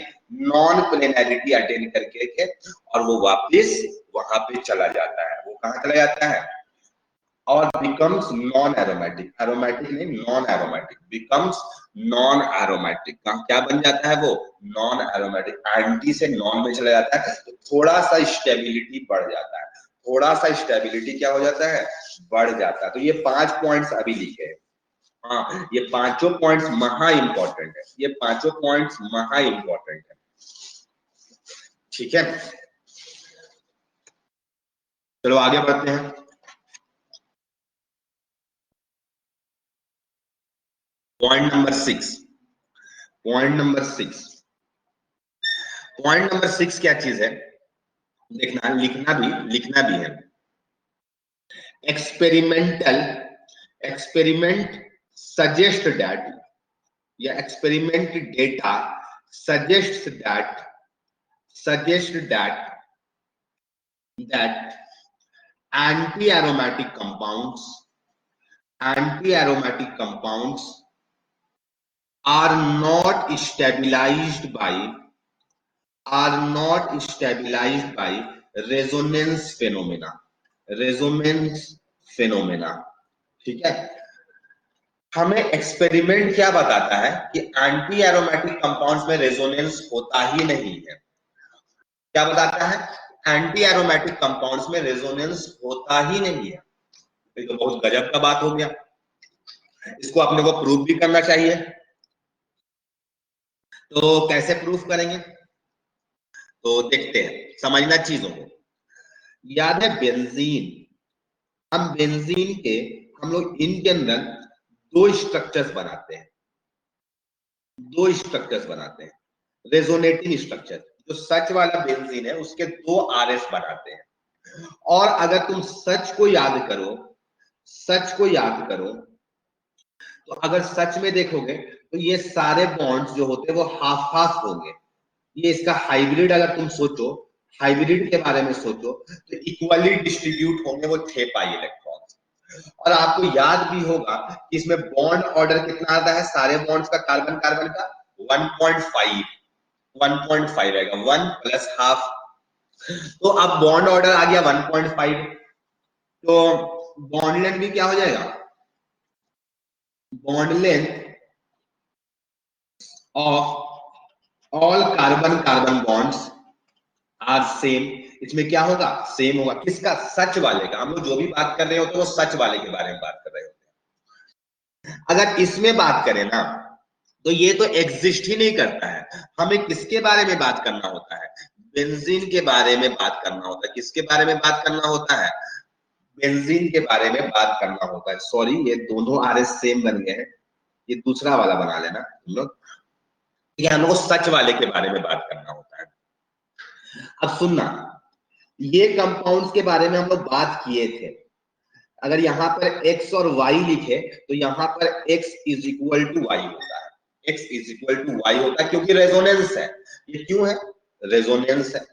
नॉन प्लेनैरिटी अटेन करके के, और वो वापस वहां पे चला जाता है। वो कहां चला जाता है, और बिकम्स नॉन एरोमेटिक, एरोमेटिक नहीं non aromatic, becomes non aromatic. क्या बन जाता है वो, नॉन एरोमेटिक, एंटी से नॉन में चला जाता है, तो थोड़ा सा स्टेबिलिटी बढ़ जाता है, थोड़ा सा स्टेबिलिटी क्या हो जाता है, बढ़ जाता है। तो ये 5 पॉइंट्स अभी लिखे हैं। हाँ, ये पांचों पॉइंट्स महा इंपॉर्टेंट है, ये पांचों पॉइंट्स महा इंपॉर्टेंट है, ठीक है। चलो आगे बढ़ते हैं। Point number 6, point number 6, point number 6 क्या चीज है, देखना, लिखना भी है। एक्सपेरिमेंटल, एक्सपेरिमेंट सजेस्ट दैट, या experiment data suggest that, suggest that anti aromatic compounds, anti aromatic compounds are not stabilized by, are not stabilized by resonance phenomena, resonance phenomena, ठीक है। हमें एक्सपेरिमेंट क्या बताता है कि एंटी एरोमेटिक कंपाउंड्स में resonance होता ही नहीं है। क्या बताता है, एंटी एरोमेटिक कंपाउंड्स में रेजोनेंस होता ही नहीं है। ये तो बहुत गजब का बात हो गया, इसको अपने को प्रूव भी करना चाहिए। तो कैसे प्रूफ करेंगे, तो देखते हैं, समझना चीजों को। याद है बेंजीन, हम बेंजीन के हम लोग इनके अंदर दो स्ट्रक्चर्स बनाते हैं, रेजोनेटिंग स्ट्रक्चर। जो सच वाला बेंजीन है उसके दो आरएस बनाते हैं। और अगर तुम सच को याद करो तो अगर सच में देखोगे तो ये सारे बॉन्ड्स जो होते हैं वो हाफ हाफ होंगे। ये इसका हाइब्रिड अगर तुम सोचो, हाइब्रिड के बारे में सोचो तो इक्वली डिस्ट्रीब्यूट होंगे वो 6 पाई इलेक्ट्रॉन्स। और आपको याद भी होगा कि इसमें बॉन्ड ऑर्डर कितना आता है सारे बॉन्ड्स का, कार्बन कार्बन का 1.5 रहेगा, 1 प्लस हाफ। तो अब बॉन्ड ऑर्डर आ गया 1.5, तो बॉन्ड लेंथ भी क्या हो जाएगा, bond length of all carbon carbon bonds are same. इसमें क्या होगा, सेम होगा। किसका, सच वाले का। हम लोग जो भी बात कर रहे होते हैं वो सच वाले के बारे में बात कर रहे होते हैं। अगर इसमें बात करें ना तो ये तो एग्जिस्ट ही नहीं करता है। हमें किसके बारे में बात करना होता है, बेंजीन के बारे में बात करना होता है। किसके बारे में बात करना होता है, बेंजीन के बारे में बात करना होता है। सॉरी, ये दोनों आरएस सेम बन गए हैं, ये दूसरा वाला बना लेना तुम लोग। ये हम लोग सच वाले के बारे में बात करना होता है। अब सुनना, ये कंपाउंड्स के बारे में हम लोग बात किए थे। अगर यहाँ पर x और y लिखे तो यहाँ पर x is equal to y होता है, x is equal to y होता है, क्योंकि रेजोनेंस है। ये क्यों है, रेजोनेंस है।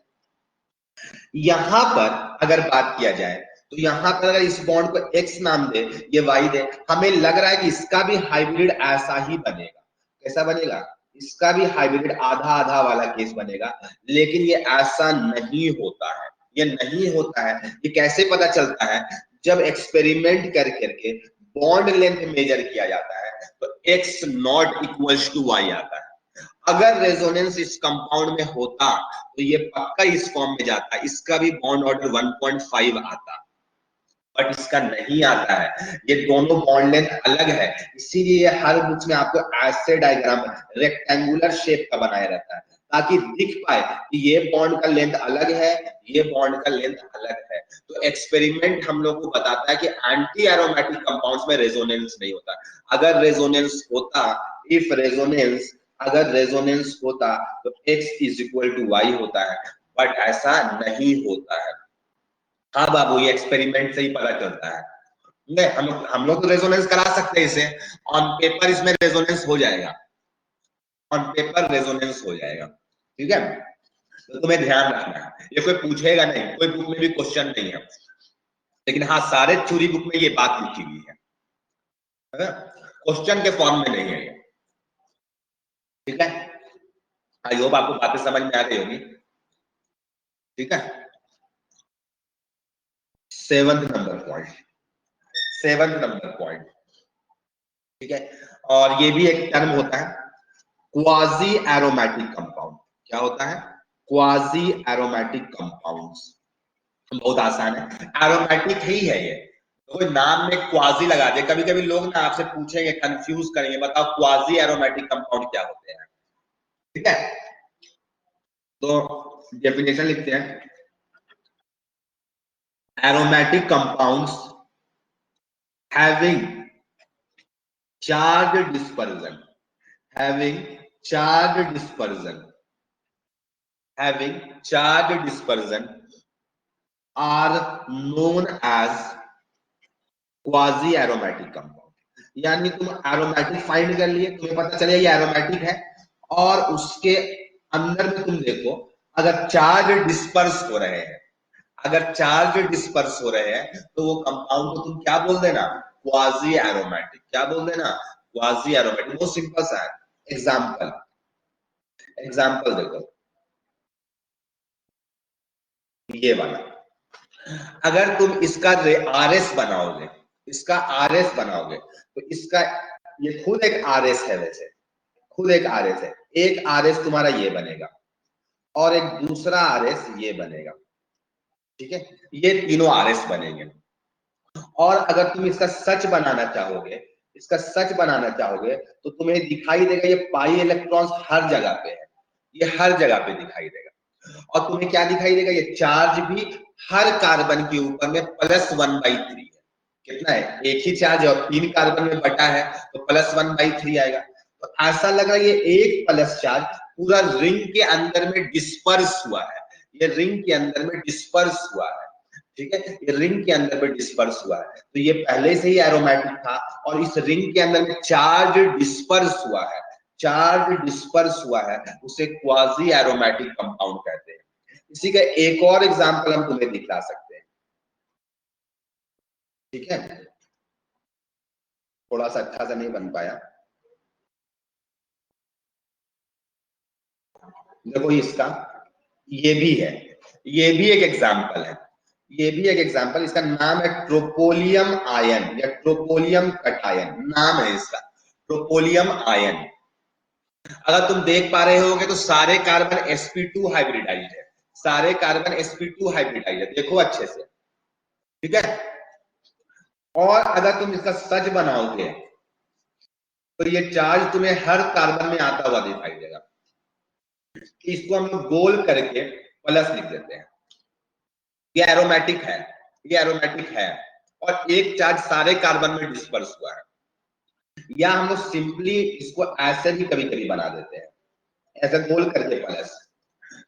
यहां पर अगर बात किया जाए तो यहां पर अगर इस बॉन्ड को x नाम दे, ये y दे, हमें लग रहा है कि इसका भी हाइब्रिड ऐसा ही बनेगा। कैसा बनेगा, इसका भी हाइब्रिड आधा आधा वाला केस बनेगा। लेकिन ये ऐसा नहीं होता है, ये नहीं होता है। ये कैसे पता चलता है, जब एक्सपेरिमेंट कर करके बॉन्ड लेंथ मेजर किया जाता है तो x not equals to y आता है। अगर रेजोनेंस इस कंपाउंड में होता तो ये पक्का इस फॉर्म में जाता, इसका भी बॉन्ड ऑर्डर 1.5 आता, बट इसका नहीं आता है। ये दोनों बॉन्ड लेंथ अलग है, इसीलिए हर बुक में आपको ऐसे डायग्राम रेक्टेंगुलर शेप का बनाया रहता है, ताकि दिख पाए कि ये बॉन्ड का लेंथ अलग है, ये बॉन्ड का लेंथ अलग है। तो एक्सपेरिमेंट हम लोग को बताता है कि एंटी एरोमेटिक कंपाउंड्स में रेजोनेंस नहीं होता। अगर रेजोनेंस होता, इफ रेजोनेंस अगर रेजोनेंस होता तो x is equal to y होता है, बट ऐसा नहीं होता है। हाँ बाबू, ये एक्सपेरिमेंट से ही पता चलता है। नहीं, हम लोग तो रेजोनेंस करा सकते हैं इसे, ऑन पेपर इसमें रेजोनेंस हो जाएगा, ऑन पेपर रेजोनेंस हो जाएगा। ठीक है, तो तुम्हें ध्यान रखना है, ये कोई पूछेगा नहीं, कोई बुक में भी क्वेश्चन नहीं है, लेकिन हाँ सारे चूरी बुक में ये बात लिखी हुई है, क्वेश्चन के फॉर्म में नहीं है ये। ठीक है, आई होप आपको बातें समझ में आ रही होगी। ठीक है, सेवंथ नंबर पॉइंट। ठीक है, और ये भी एक टर्म होता है, क्वाजी एरोमेटिक कंपाउंड। क्या होता है, क्वाजी एरोमेटिक कंपाउंड्स। बहुत आसान है, एरोमेटिक ही है ये। कोई नाम में क्वाजी लगा दे, कभी कभी लोग ना आपसे पूछेंगे, कंफ्यूज करेंगे, बताओ क्वाजी एरोमेटिक कंपाउंड क्या होते हैं। ठीक है, तो डेफिनेशन लिखते हैं, aromatic compounds having charged dispersion, having charged dispersion, having charged dispersion are known as quasi aromatic compound। यानी तुम एरोमेटिक फाइंड कर लिए, तुम्हें पता चले ये एरोमेटिक है, और उसके अंदर में तुम देखो अगर चार्ज डिस्पर्स हो रहे हैं, अगर चार्ज डिस्पर्स हो रहे हैं तो वो कंपाउंड को तुम क्या बोल देना, क्वाजी एरोमेटिक। क्या बोल देना, क्वाजी एरोमेटिक। बहुत सिंपल सा है। एग्जाम्पल देखो, ये वाला, अगर तुम इसका आरएस बनाओगे, इसका आरएस बनाओगे तो इसका, ये खुद एक आरएस है, वैसे खुद एक आरएस है। एक आरएस तुम्हारा ये बनेगा और एक दूसरा आरएस ये बनेगा। ठीक है, ये तीनों आरएस बनेंगे। और अगर तुम इसका सच बनाना चाहोगे, इसका सच बनाना चाहोगे तो तुम्हें दिखाई देगा ये पाई इलेक्ट्रॉन्स हर जगह पे है, ये हर जगह पे दिखाई देगा। और तुम्हें क्या दिखाई देगा, ये चार्ज भी हर कार्बन के ऊपर में +1/3 है। कितना है, एक ही चार्ज और 3 कार्बन में बटा है तो +1/3 आएगा। तो ऐसा लग रहा है ये एक प्लस चार्ज पूरा रिंग के अंदर में डिस्पर्स हुआ है, ये रिंग के अंदर में डिस्पर्स हुआ है, ठीक है, ये रिंग के अंदर में डिस्पर्स हुआ है। तो ये पहले से ही एरोमेटिक था और इस रिंग के अंदर में चार्ज डिस्पर्स हुआ है, चार्ज डिस्पर्स हुआ है, उसे क्वाजी एरोमेटिक कंपाउंड कहते हैं। इसी का एक और एग्जांपल हम तुम्हें दिखा सकते हैं, ठीक है, थोड़ा सा अच्छा सा नहीं बन पाया। देखो इसका, ये भी है, ये भी एक एग्जांपल है, ये भी एक एग्जांपल, इसका नाम है ट्रोपोलियम आयन या ट्रोपोलियम कटायन, नाम है इसका ट्रोपोलियम आयन। अगर तुम देख पा रहे होगे तो सारे कार्बन sp2 हाइब्रिडाइज्ड है, सारे कार्बन sp2 हाइब्रिडाइज्ड है, देखो अच्छे से, ठीक है। और अगर तुम इसका सच बनाओगे तो ये चार्ज तुम्हें हर कार्बन में आता हुआ दिखाई देगा। इसको हम लोग गोल करके प्लस लिख देते हैं, ये एरोमेटिक है, ये एरोमेटिक है और एक चार्ज सारे कार्बन में डिस्पर्स हुआ है। या हम लोग सिंपली इसको ऐसे भी कभी कभी बना देते हैं, ऐसे गोल करके प्लस,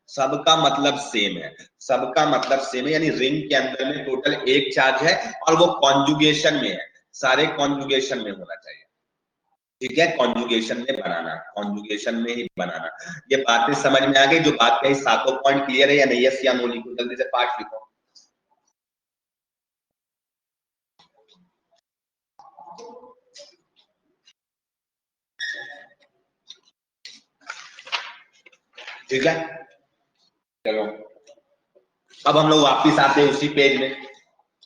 सबका मतलब सेम है, सबका मतलब सेम है, यानी रिंग के अंदर में टोटल एक चार्ज है और वो कॉन्जुगेशन में है, सारे कॉन्जुगेशन में होना चाहिए, ठीक है, कॉन्जुगेशन में बनाना, कॉन्जुगेशन में ही बनाना। ये बातें समझ में आ गई, जो बात कही सातों पॉइंट क्लियर है या नहीं, यस या नो लिखो, जल्दी से पाठ लिखो। ठीक है, चलो अब हम लोग वापिस आते हैं उसी पेज में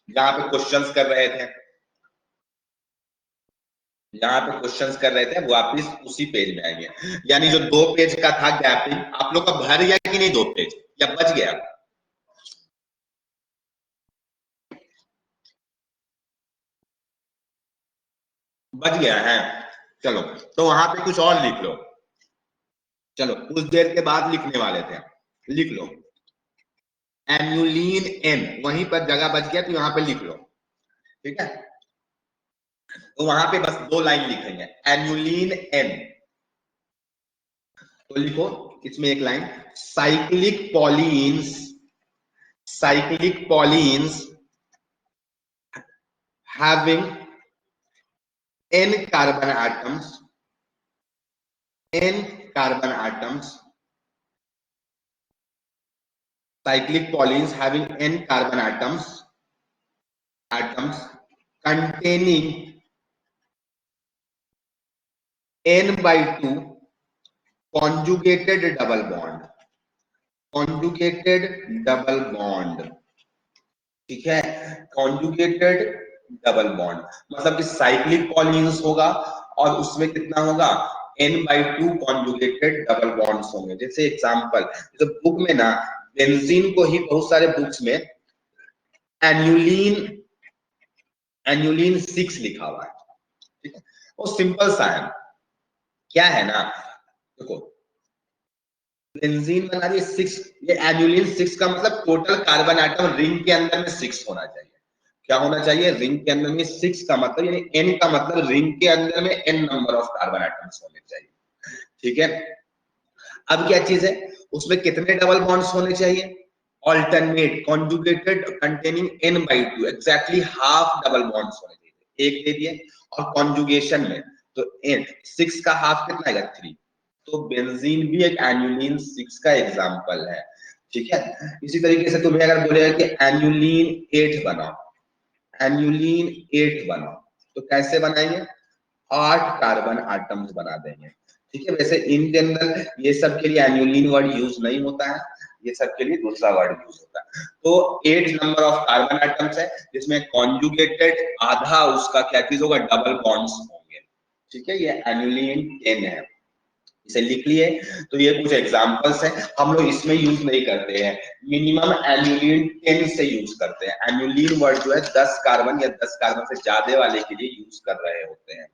जहां पे क्वेश्चंस कर रहे थे, जहां पे क्वेश्चंस कर रहे थे वापिस उसी पेज में आएंगे। यानी जो 2 पेज का था गैपिंग, आप लोग का भर गया कि नहीं 2 पेज, या बच गया? बच गया है, चलो तो वहां पे कुछ और लिख लो, चलो कुछ देर के बाद लिखने वाले थे, लिख लो एन्युलीन एन, वहीं पर जगह बच गया तो यहाँ पे लिख लो, ठीक है। तो वहां पे बस 2 लाइन लिखेंगे एन्युलीन एन, तो लिखो इसमें एक line, cyclic polyenes, cyclic polyenes having n carbon atoms, n carbon atoms, cyclic polyenes having n carbon atoms containing n/2 conjugated double bond, conjugated double bond, ठीक है, कॉन्जुगेटेड डबल बॉन्ड, मतलब कि cyclic पॉलीन्स होगा और उसमें कितना होगा, n/2 कॉन्जुगेटेड डबल बॉन्ड्स होंगे। जैसे एग्जांपल, तो बुक में ना बेंजीन को ही बहुत सारे बुक्स में एन्युलीन, एन्युलीन 6 लिखा हुआ है, ठीक है, वो सिंपल सा है, क्या है ना, देखो बेंजीन बना रही है 6, ये एन्युलीन 6 का मतलब टोटल कार्बन एटम रिंग के अंदर में 6 होना चाहिए, क्या होना चाहिए, रिंग के अंदर में 6 का मतलब यानी n का मतलब रिंग के अंदर में n number of carbon atoms होने चाहिए, ठीक है। अब क्या चीज है, उसमें कितने डबल बॉन्ड्स होने चाहिए, alternate conjugated containing n/2, exactly half double bonds होने चाहिए, एक दे दिए, और कॉन्जुगेशन में तो n 6 का हाफ कितना आएगा 3, तो बेंजीन भी एक एन्युलीन 6 का एग्जांपल है, ठीक है। इसी तरीके से तुम्हें अगर बोलेगा कि एन्युलीन 8 बनाओ, एन्युलीन 8 बनाओ, तो कैसे बनाएंगे, 8 कार्बन एटम्स बना देंगे, ठीक है। वैसे इन जनरल ये सब के लिए एन्युलीन वर्ड यूज नहीं होता है, ये सब के लिए दूसरा वर्ड यूज होता है। तो 8 नंबर ऑफ कार्बन एटम्स है जिसमें कॉन्जुगेटेड आधा उसका क्या चीज होगा, डबल बॉन्ड्स होंगे, ठीक है, ये एन्युलीन 10 है, इसे लिख लिए। तो ये कुछ एग्जांपल्स हैं, हम लोग इसमें यूज नहीं करते हैं, मिनिमम एन्युलीन 10 से यूज करते हैं, एन्युलीन वर्ड जो है 10 कार्बन या 10 कार्बन से ज्यादा वाले के लिए यूज कर रहे होते हैं,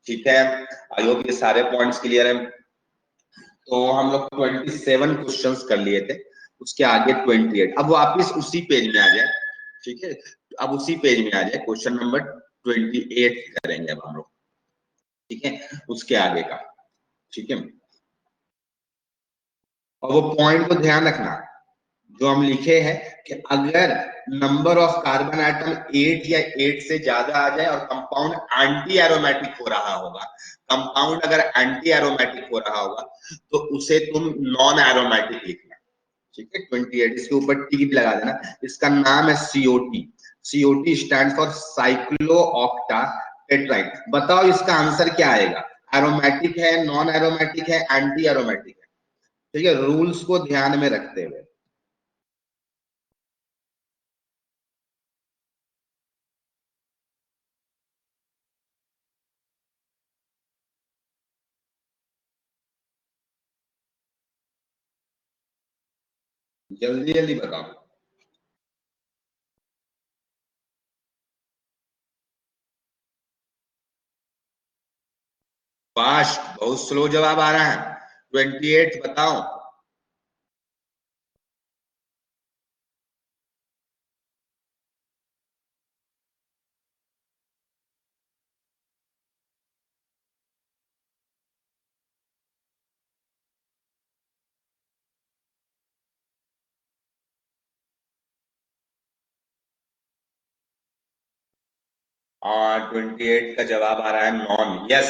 ठीक है। आई होप ये सारे पॉइंट्स क्लियर है। तो हम लोग 27 क्वेश्चंस कर लिए थे, उसके आगे 28, अब वापिस उसी पेज में आ गया, ठीक है। अब उसी पेज में आ जाए, क्वेश्चन नंबर 28 करेंगे अब हम लोग, ठीक है, उसके आगे का, ठीक है। और वो पॉइंट को ध्यान रखना जो हम लिखे हैं कि अगर नंबर ऑफ कार्बन एटम 8 या 8 से ज्यादा आ जाए और कंपाउंड एंटी एरोमेटिक हो रहा होगा, कंपाउंड अगर एंटी एरोमेटिक हो रहा होगा तो उसे तुम नॉन एरोमेटिक लिखना, ठीक है। 28 इसके ऊपर टी भी लगा देना। इसका नाम है COT. COT stand for cyclooctatetraene. बताओ इसका आंसर क्या आएगा, एरोमेटिक है, नॉन एरोमेटिक है, एंटी एरोमेटिक है, ठीक है, रूल्स को ध्यान में रखते हुए। जल्दी जल्दी बताओ। फास्ट, बहुत स्लो जवाब आ रहा है। 28 बताओ। और 28 का जवाब आ रहा है नॉन। यस,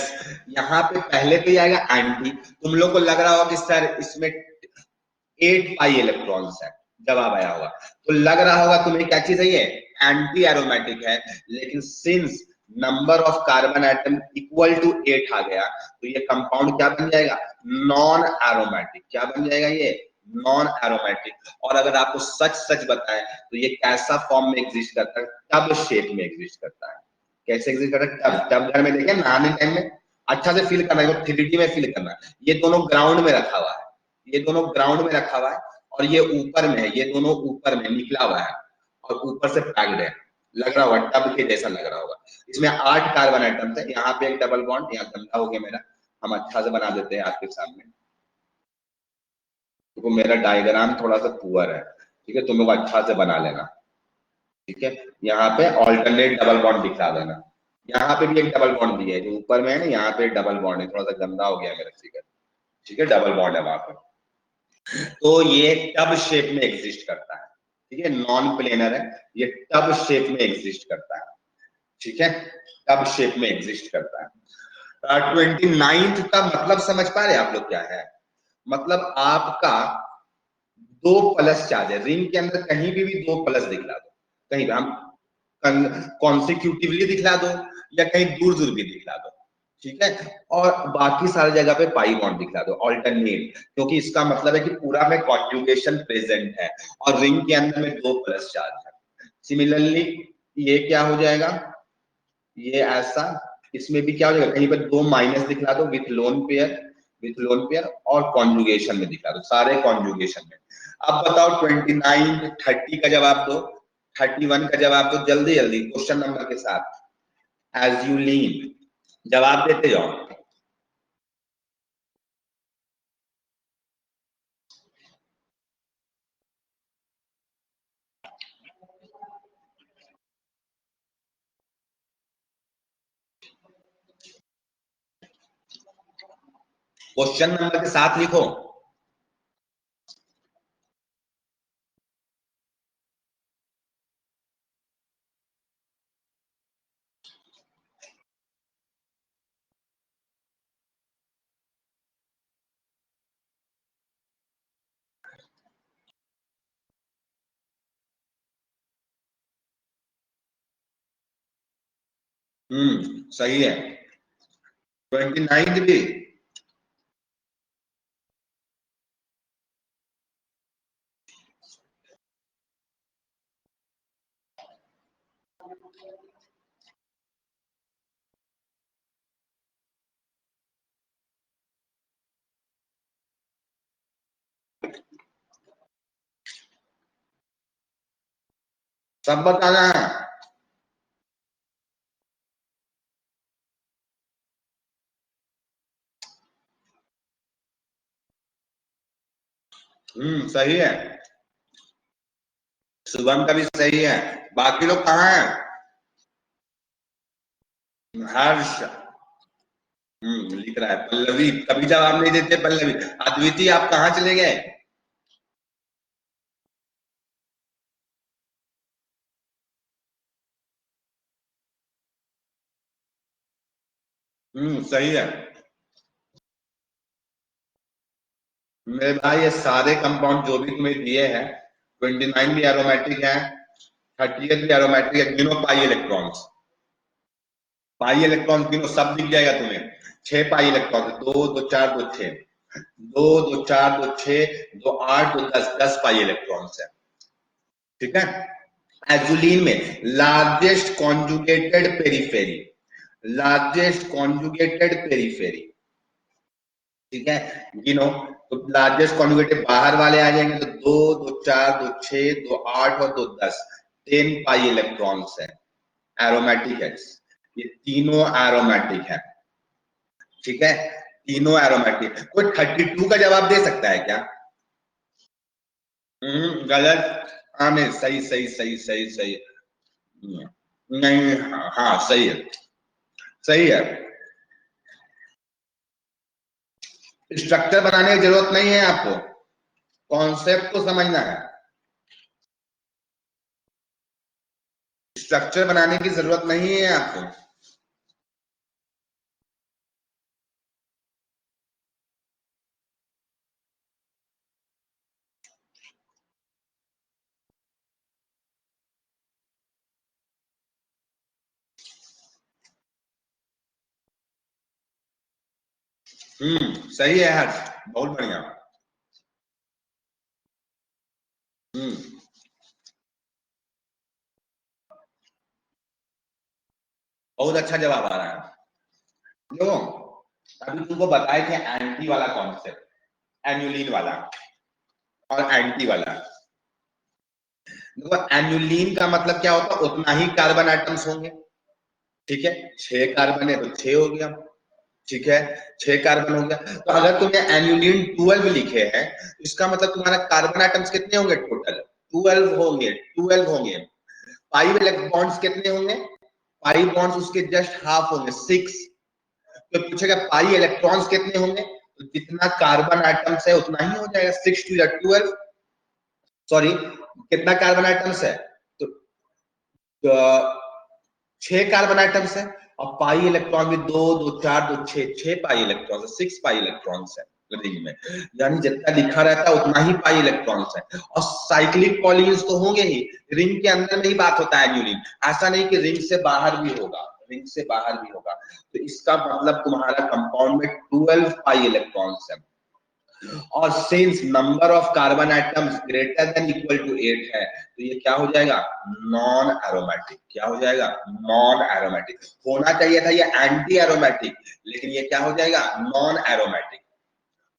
यहाँ पे पहले तो ये आएगा एंटी। तुम लोग को लग रहा होगा कि सर इसमें 8 पाई इलेक्ट्रॉन्स है, जवाब आया होगा तो लग रहा होगा तुम्हें क्या चीज है, ये एंटी एरोमेटिक है। लेकिन since number of carbon atom equal to 8 आ गया तो ये कंपाउंड क्या बन जाएगा, नॉन एरोमेटिक। क्या बन जाएगा ये, नॉन एरोमेटिक। और अगर आपको सच सच बताएं तो ये कैसा फॉर्म में एग्जिस्ट करता है, टब शेप में एग्जिस्ट करता है। कैसे एग्जिस्ट करता है, टब। टब घर में देखे नहाने टाइम में, अच्छा से फील करना है, 3D में फील करना है। ये दोनों ग्राउंड में रखा हुआ है, ये दोनों ग्राउंड में रखा हुआ है और ये ऊपर में है, ये दोनों ऊपर में निकला हुआ है और ऊपर से पैक्ड है। लग रहा होगा टब के जैसा लग रहा होगा। इसमें 8 कार्बन आइटम्स है। यहाँ पे एक डबल बॉन्ड, यहाँ गंदा हो गया मेरा, हम अच्छा से बना देते हैं आपके सामने। तो मेरा डायग्राम थोड़ा सा पुअर है, ठीक है, तुम लोग अच्छा से बना लेना, ठीक है। यहाँ पे ऑल्टरनेट डबल बॉन्ड दिखा देना। यहाँ पे भी एक डबल बॉन्ड दिया है जो ऊपर में है ना, यहाँ पे डबल बॉन्ड है, थोड़ा सा गंदा हो गया मेरा फिगर, ठीक है, डबल बॉन्ड है वहां पे। तो ये टब शेप में एग्जिस्ट करता है, ठीक है, नॉन प्लेनर है, ये टब शेप में एग्जिस्ट करता है, ठीक है, टब शेप में एग्जिस्ट करता है। 29th का मतलब समझ पा रहे आप लोग क्या है, मतलब आपका 2 प्लस चार्ज है रिंग के अंदर, कहीं भी 2 प्लस दिखला दो, कहीं भी हम कॉन्सिक्यूटिवली दिखला दो या कहीं दूर दूर भी दिखला दो, ठीक है। और बाकी सारी जगह पे पाई बॉन्ड दिखला दो, ऑल्टरनेट, क्योंकि इसका मतलब है कि पूरा में कॉन्जुगेशन प्रेजेंट है और रिंग के अंदर में 2 प्लस चार्ज है। सिमिलरली ये क्या हो जाएगा, ये ऐसा, इसमें भी क्या हो जाएगा, कहीं पर 2 माइनस दिखला दो with lone pair, with lone pair, और कॉन्जुगेशन में दिखला दो, सारे कॉन्जुगेशन में। अब बताओ 29, 30 का जवाब दो, 31 का जवाब दो, जल्दी जल्दी क्वेश्चन नंबर के साथ, एज यू लीन जवाब देते जाओ। क्वेश्चन नंबर के साथ लिखो। सही है। 29 भी। सब बताना है। सही है, शुभम का भी सही है। बाकी लोग कहाँ हैं? हर्ष लिख रहा है। पल्लवी कभी जवाब नहीं देते। पल्लवी, अद्वितीय आप कहाँ चले गए? सही है मेरे भाई। ये सारे कंपाउंड जो भी तुम्हें दिए हैं, 29 भी एरोमेटिक है, 30th भी एरोमेटिक है, गिनो पाई इलेक्ट्रॉन्स। पाई इलेक्ट्रॉन गिनो, सब दिख जाएगा तुम्हें। 6 पाई इलेक्ट्रॉन, 2 2 4 2 6, 2 2 4 2 6, 2 8 2 10, 10 पाई इलेक्ट्रॉन्स है। ठीक है। एजुलिन में largest conjugated periphery, largest conjugated periphery. ठीक है, गिनो। तो लार्जेस्ट कॉन्जुगेटेड बाहर वाले आ जाएंगे, तो 2 2 4 2 6 2 8 और 2 10, 10 पाई इलेक्ट्रॉन्स है। एरोमेटिक है, ये तीनों एरोमेटिक है। ठीक है, तीनों एरोमेटिक। कोई 32 का जवाब दे सकता है क्या? गलत। हाँ नहीं, सही सही सही सही सही। नहीं, हाँ हाँ, सही है, सही है। स्ट्रक्चर बनाने की जरूरत नहीं है आपको, कॉन्सेप्ट को समझना है। स्ट्रक्चर बनाने की जरूरत नहीं है आपको। सही है हर्ष, बहुत बढ़िया। हम्म बहुत अच्छा जवाब आ रहा है। देखो, अभी तुमको बताए थे एंटी वाला कॉन्सेप्ट, एन्युलिन वाला और एंटी वाला। देखो, एन्युलिन का मतलब क्या होता है? उतना ही कार्बन एटम्स होंगे। ठीक है, 6 कार्बन है तो 6 हो गया। ठीक है, 6 कार्बन हो गया। तो अगर तुमने एन्युलिन 12 लिखे हैं, तो इसका मतलब तुम्हारा कार्बन एटम्स कितने होंगे टोटल? 12 होंगे, 12 होंगे। पाई बॉन्ड्स कितने होंगे? पाई बॉन्ड्स उसके जस्ट हाफ होंगे, 6। तो पूछेगा पाई इलेक्ट्रॉन्स कितने होंगे, तो जितना कार्बन एटम्स है उतना ही हो जाएगा, 6 2 12। सॉरी, कितना कार्बन एटम्स है? तो 6 कार्बन आइटम्स है। और पाई इलेक्ट्रॉन भी 2 2 4 2 6, 6 पाई इलेक्ट्रॉन, 6 पाई इलेक्ट्रॉन्स है रिंग में। यानी जितना लिखा रहता है उतना ही पाई इलेक्ट्रॉन्स है। और साइक्लिक कॉलिन्स तो होंगे ही, रिंग के अंदर में ही बात होता है एन्युलिन। ऐसा नहीं कि रिंग से बाहर भी होगा, रिंग से बाहर भी होगा। तो इसका मतलब तुम्हारा कंपाउंड में 12 पाई इलेक्ट्रॉन्स है। और since number of carbon atoms greater than equal to 8 है, तो ये क्या हो जाएगा? Non aromatic. क्या हो जाएगा? Non aromatic. होना चाहिए था ये एंटी एरोमेटिक, लेकिन ये क्या हो जाएगा? Non aromatic.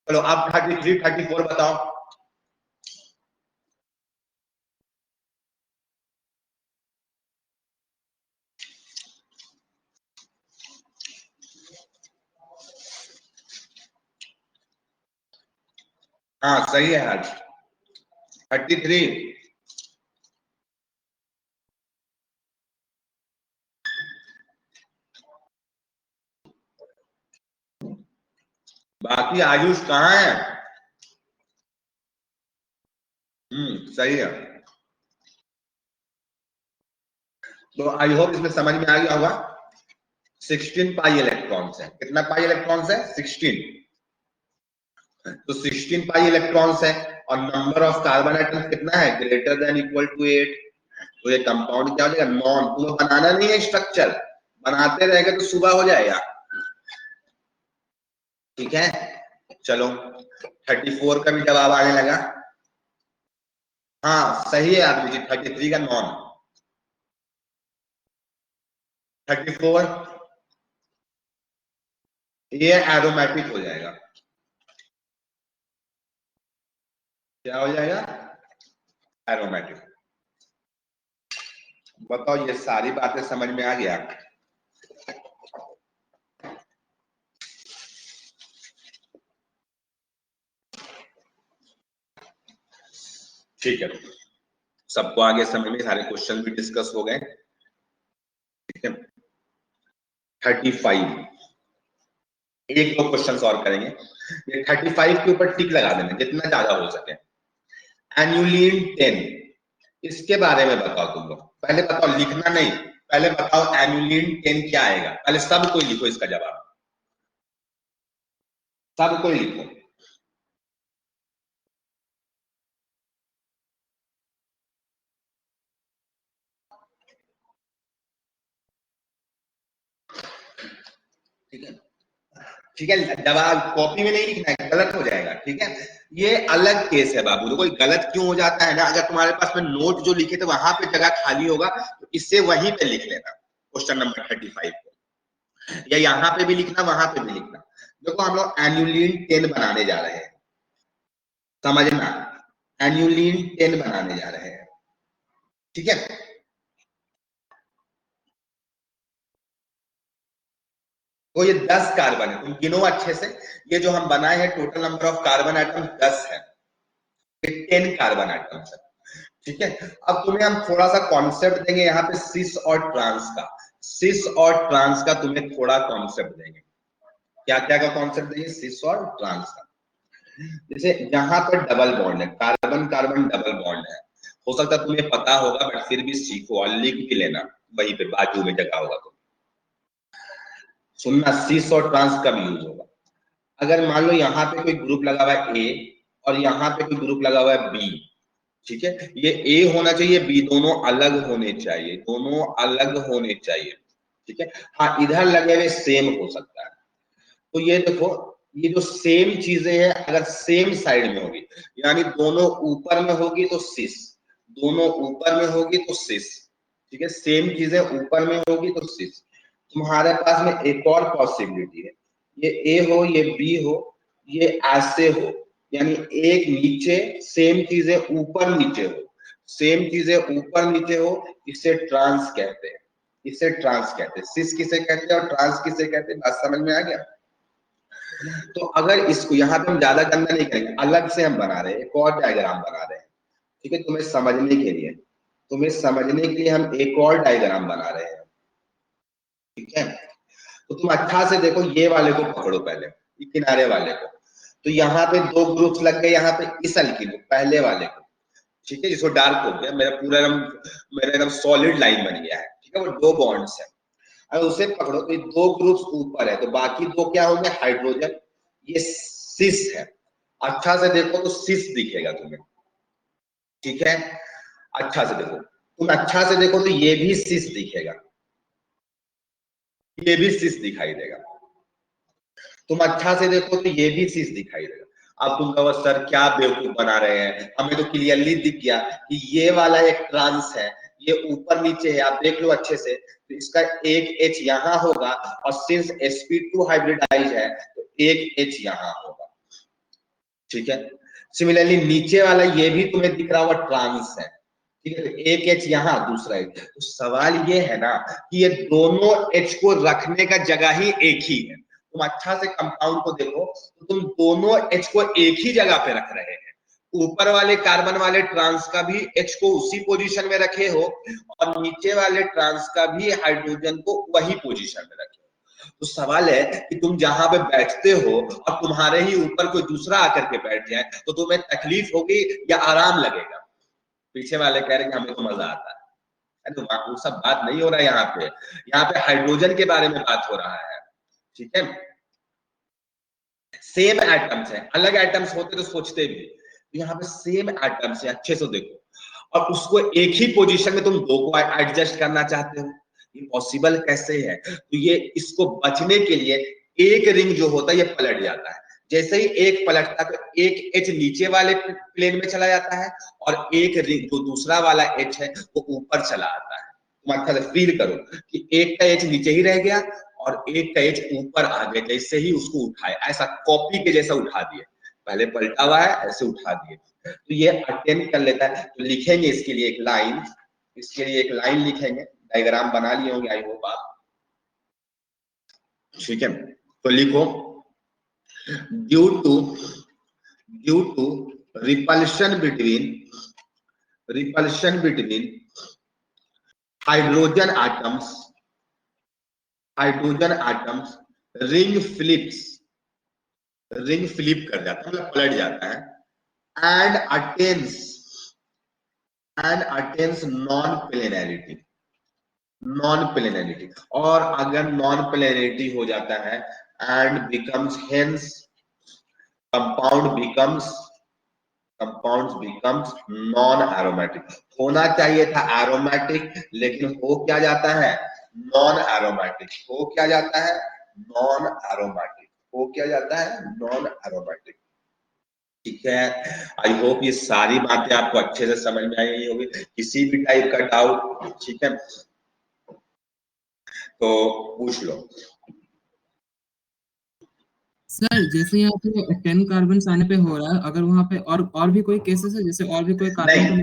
चलो अब 33 34 बताओ। हाँ सही है हर्ष, 33। बाकी आयुष कहाँ है? सही है। तो आई होप इसमें समझ में आ गया होगा। 16 पाई इलेक्ट्रॉन्स है। कितना पाई इलेक्ट्रॉन्स है? 16। तो 16 पाई इलेक्ट्रॉन्स है। और नंबर ऑफ कार्बन एटम्स कितना है? Greater than equal to 8। तो ये कंपाउंड क्या हो जाएगा? नॉन। तुम्हें बनाना नहीं है स्ट्रक्चर, बनाते रहेगा तो सुबह हो जाएगा। ठीक है, चलो 34 का भी जवाब आने लगा। हाँ सही है आदमी जी, 33 का नॉन। 34 ये एरोमेटिक हो जाएगा। क्या हो जाएगा? एरोमेटिक। बताओ, ये सारी बातें समझ में आ गया? ठीक है, सबको आगे समझ में, सारे क्वेश्चन भी डिस्कस हो गए, ठीक है। 35 एक दो क्वेश्चन और करेंगे। ये 35 के ऊपर टिक लगा देना जितना ज्यादा हो सके। एन्युलिन 10, इसके बारे में बताओ तुम लोग, पहले बताओ, लिखना नहीं, पहले बताओ एन्युलिन 10 क्या आएगा, पहले सब कोई लिखो इसका जवाब, सब कोई लिखो। ठीक है, ठीक है, जवाब कॉपी में नहीं लिखना है, गलत हो जाएगा, ठीक है। ये अलग केस है बाबू, कोई गलत क्यों हो जाता है ना, अगर तुम्हारे पास में नोट जो लिखे थे वहां पे जगह खाली होगा तो इससे वहीं पे लिख लेना क्वेश्चन नंबर 35 को, या यहाँ पे भी लिखना, वहां पे भी लिखना। देखो हम लोग एन्युलिन 10 बनाने जा रहे हैं, समझना, एन्युलिन 10 बनाने जा रहे हैं, ठीक है। तो ये 10 कार्बन है, तुम गिनो अच्छे से, ये जो हम बनाए हैं total number of carbon atom 10 है, 10 कार्बन आइटम्स है, ठीक है। अब तुम्हें हम थोड़ा सा कॉन्सेप्ट देंगे यहाँ पे सिस और ट्रांस का, सिस और ट्रांस का तुम्हें थोड़ा कॉन्सेप्ट देंगे। क्या क्या का कॉन्सेप्ट देंगे, सिस और ट्रांस का। जैसे यहाँ पर डबल बॉन्ड है, कार्बन कार्बन डबल बॉन्ड है, हो सकता है तुम्हें पता होगा बट फिर भी सीखो और लिख भी लेना, वहीं पे बाजू में जगह होगा तो सुनना, सिस और ट्रांस कब यूज होगा। अगर मान लो यहाँ पे कोई ग्रुप लगा हुआ है ए और यहाँ पे कोई ग्रुप लगा हुआ है बी, ठीक है, ये ए होना चाहिए, बी, दोनों अलग होने चाहिए, दोनों अलग होने चाहिए, ठीक है। हाँ, इधर लगे हुए सेम हो सकता है, तो ये देखो, ये जो सेम चीजें हैं अगर सेम साइड में होगी, यानी दोनों ऊपर में होगी तो सिस, दोनों ऊपर में होगी तो सिस, ठीक है, सेम चीजें ऊपर में होगी तो सिस। तुम्हारे पास में एक और पॉसिबिलिटी है, ये ए हो ये बी हो ये ऐसे हो, यानी एक नीचे सेम चीजें ऊपर नीचे हो, सेम चीजें ऊपर नीचे हो, इसे ट्रांस कहते हैं, इसे ट्रांस कहते हैं। सिस किसे कहते हैं और ट्रांस किसे कहते हैं, बात समझ में आ गया। तो अगर इसको यहाँ पे हम ज्यादा गंदा नहीं करेंगे, अलग से हम बना रहे हैं, एक और डायग्राम बना रहे हैं, ठीक है, तुम्हें समझने के लिए, तुम्हें समझने के लिए हम एक और डायग्राम बना रहे हैं, ठीक है। तो तुम अच्छा से देखो, ये वाले को पकड़ो पहले, ये किनारे वाले को, तो यहाँ पे दो ग्रुप्स लग गए, यहाँ पे इस अल्कीन को, पहले वाले को, ठीक है, जिसको डार्क हो गया, मेरा पूरा एकदम, मेरा एकदम सॉलिड लाइन बन गया है, ठीक है, वो दो बॉन्ड्स है। अगर उसे पकड़ो तो ये दो ग्रुप्स ऊपर है, तो बाकी दो क्या होंगे, हाइड्रोजन, ये सिस है, अच्छा से देखो तो सिस दिखेगा तुम्हें, ठीक है, अच्छा से देखो, तुम अच्छा से देखो तो ये भी सिस दिखेगा, ये भी सिस दिखाई देगा, तुम अच्छा से देखो तो ये भी चीज दिखाई देगा। अब तुम कहो सर क्या बेवकूफ बना रहे हैं, हमें तो क्लियरली दिख गया कि ये वाला एक ट्रांस है, ये ऊपर नीचे है, आप देख लो अच्छे से, तो इसका एक एच यहाँ होगा, और सिंस sp2 हाइब्रिडाइज है तो एक एच यहाँ होगा, ठीक है। सिमिलरली नीचे वाला ये भी तुम्हें दिख रहा होगा ट्रांस है, ठीक है, तो एक एच यहाँ दूसरा एच, तो सवाल ये है ना कि ये दोनों एच को रखने का जगह ही एक ही है, तुम अच्छा से कंपाउंड को देखो तो तुम दोनों एच को एक ही जगह पे रख रहे हैं, ऊपर वाले कार्बन वाले ट्रांस का भी एच को उसी पोजीशन में रखे हो और नीचे वाले ट्रांस का भी हाइड्रोजन को वही पोजीशन में रखे हो। तो सवाल है कि तुम जहां पे बैठते हो और तुम्हारे ही ऊपर कोई दूसरा आकर के बैठ जाए तो तुम्हें तकलीफ होगी या आराम लगेगा। पीछे वाले कह रहे हैं कि हमें तो मजा आता है, तो वो सब बात नहीं हो रहा है यहाँ पे हाइड्रोजन के बारे में बात हो रहा है, ठीक है। सेम एटम्स है, अलग एटम्स होते तो सोचते भी, तो यहाँ पे सेम एटम्स है, अच्छे से देखो, और उसको एक ही पोजीशन में तुम दो को एडजस्ट करना चाहते हो, ये पॉसिबल कैसे है। तो ये इसको बचने के लिए एक रिंग जो होता है ये पलट जाता है, जैसे ही एक पलटता है तो एक एच नीचे वाले प्लेन में चला जाता है और एक रिंग जो दूसरा वाला एच है वो ऊपर चला आता है। तुम अच्छा से फील करो कि एक का एच नीचे ही रह गया और एक का एज ऊपर आ गए, जैसे ही उसको उठाए ऐसा कॉपी के जैसा उठा दिए, पहले पलटा हुआ है ऐसे उठा दिए, तो ये अटेंड कर लेता है। तो लिखेंगे इसके लिए एक लाइन, इसके लिए एक लाइन लिखेंगे, डायग्राम बना लिए होंगे आई होप आप, ठीक है। तो लिखो, due to due to repulsion between repulsion between hydrogen atoms, ring flips, ring flip कर जाता है, मतलब पलट जाता है, एंड अटेन्स नॉन प्लेनैरिटी, और अगर नॉन प्लेनैरिटी हो जाता है and becomes hence compound becomes non aromatic. होना चाहिए था एरोमेटिक, लेकिन हो क्या जाता है नॉन एरोमेटिक, नॉन एरोमेटिक। ठीक है, आई होप ये सारी बातें आपको अच्छे से समझ में आई होगी। किसी भी टाइप का डाउट, ठीक है, तो पूछ लो।
सर जैसे यहाँ पे 10 कार्बन आने पे हो रहा है, अगर वहाँ पे और भी कोई केसेस है, जैसे और भी कोई कार्बन का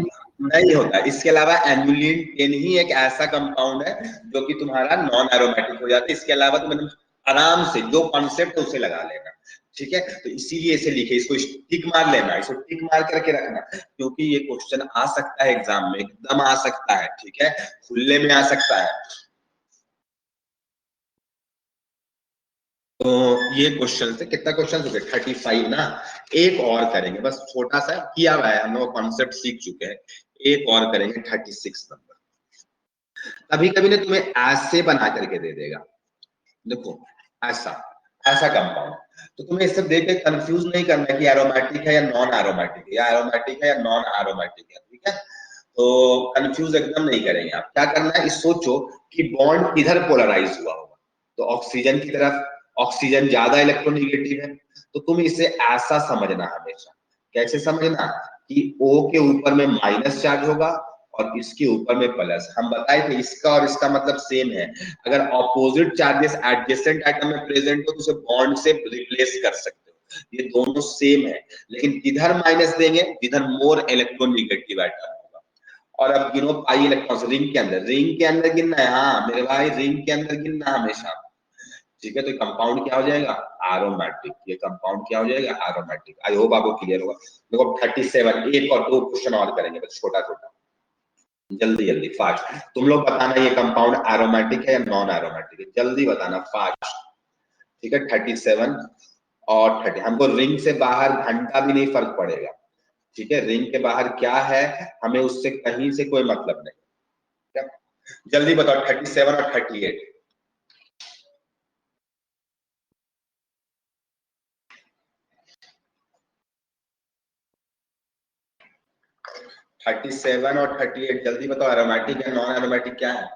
नहीं होता। इसके अलावा एनुलिन 10 ही एक ऐसा कंपाउंड है जो कि तुम्हारा नॉन एरोमेटिक हो जाता है। इसके अलावा तुम आराम से जो कॉन्सेप्ट है उसे लगा लेना, ठीक है। तो इसीलिए इसे लिखे, इसको टिक मार लेना, इसको टिक मार करके रखना, क्योंकि ये क्वेश्चन आ सकता है एग्जाम में, एकदम आ सकता है, ठीक है, खुले में आ सकता है। तो ये क्वेश्चन से कितना क्वेश्चन हो गए 35 ना, एक और करेंगे, बस छोटा सा किया हुआ है, हम लोग कॉन्सेप्ट सीख चुके हैं, एक और करेंगे 36 नंबर। कभी कभी ना तुम्हें ऐसे बना करके दे देगा, देखो ऐसा ऐसा कंपाउंड, तो तुम्हें इससे देख के कंफ्यूज नहीं करना कि एरोमेटिक है या नॉन एरोमेटिक है, या एरोमेटिक है या नॉन एरोमेटिक है, ठीक है। तो कंफ्यूज एकदम नहीं करेंगे आप। क्या करना है, इस सोचो कि बॉन्ड किधर पोलराइज हुआ होगा, तो ऑक्सीजन की तरफ, ऑक्सीजन ज्यादा इलेक्ट्रोनेगेटिव है, तो तुम इसे ऐसा समझना हमेशा। कैसे समझना कि O के ऊपर में माइनस चार्ज होगा और इसके ऊपर में प्लस। हम बताए थे इसका और इसका मतलब सेम है। अगर ऑपोजिट चार्जेस एडजेसेंट एटम में प्रेजेंट हो तो उसे बॉन्ड से रिप्लेस कर सकते हो, ये दोनों सेम है, लेकिन किधर माइनस देंगे जिधर मोर इलेक्ट्रोनेगेटिव एटम होगा। और अब गिनो पाई इलेक्ट्रॉन्स रिंग के अंदर, गिनना है, हाँ मेरे भाई रिंग के अंदर गिनना हमेशा, ठीक है। तो कंपाउंड क्या हो जाएगा एरोमेटिक, ये कंपाउंड क्या हो जाएगा एरोमेटिक। आई होप आपको क्लियर होगा। देखो 37, एक और दो क्वेश्चन और करेंगे बस, छोटा छोटा, जल्दी जल्दी फास्ट। तुम लोग बताना ये कंपाउंड एरोमेटिक है या नॉन एरोमेटिक है, जल्दी बताना फास्ट, ठीक है। 37 और 30, हमको रिंग से बाहर घंटा भी नहीं फर्क पड़ेगा, ठीक है। रिंग के बाहर क्या है हमें उससे कहीं से कोई मतलब नहीं, क्या? जल्दी बताओ 37 और 38। 37 और 38 जल्दी बताओ, एरोमेटिक या नॉन एरोमेटिक क्या है?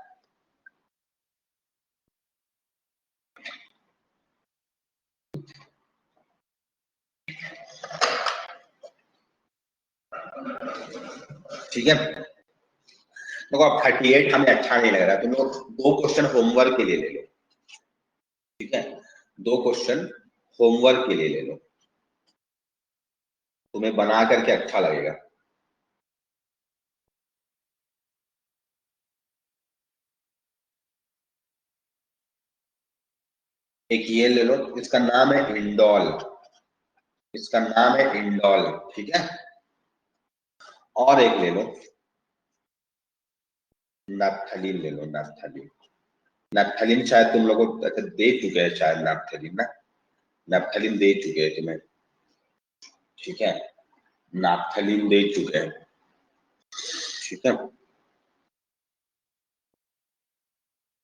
ठीक है, देखो अब 38 हमें अच्छा नहीं लग रहा, तुम लोग दो क्वेश्चन होमवर्क के लिए ले लो, ठीक है। दो क्वेश्चन होमवर्क के लिए ले लो, तुम्हें बना करके अच्छा लगेगा। एक ये ले लो, इसका नाम है इंडोल, ठीक है। और एक ले लो नैप्थलीन, ले लो नैप्थलीन। नैप्थलीन शायद तुम लोगों को अच्छा दे चुके हैं, शायद नैप्थलीन ना, नैप्थलीन दे चुके हैं तुम्हें, ठीक है, नैप्थलीन दे चुके हैं, ठीक है।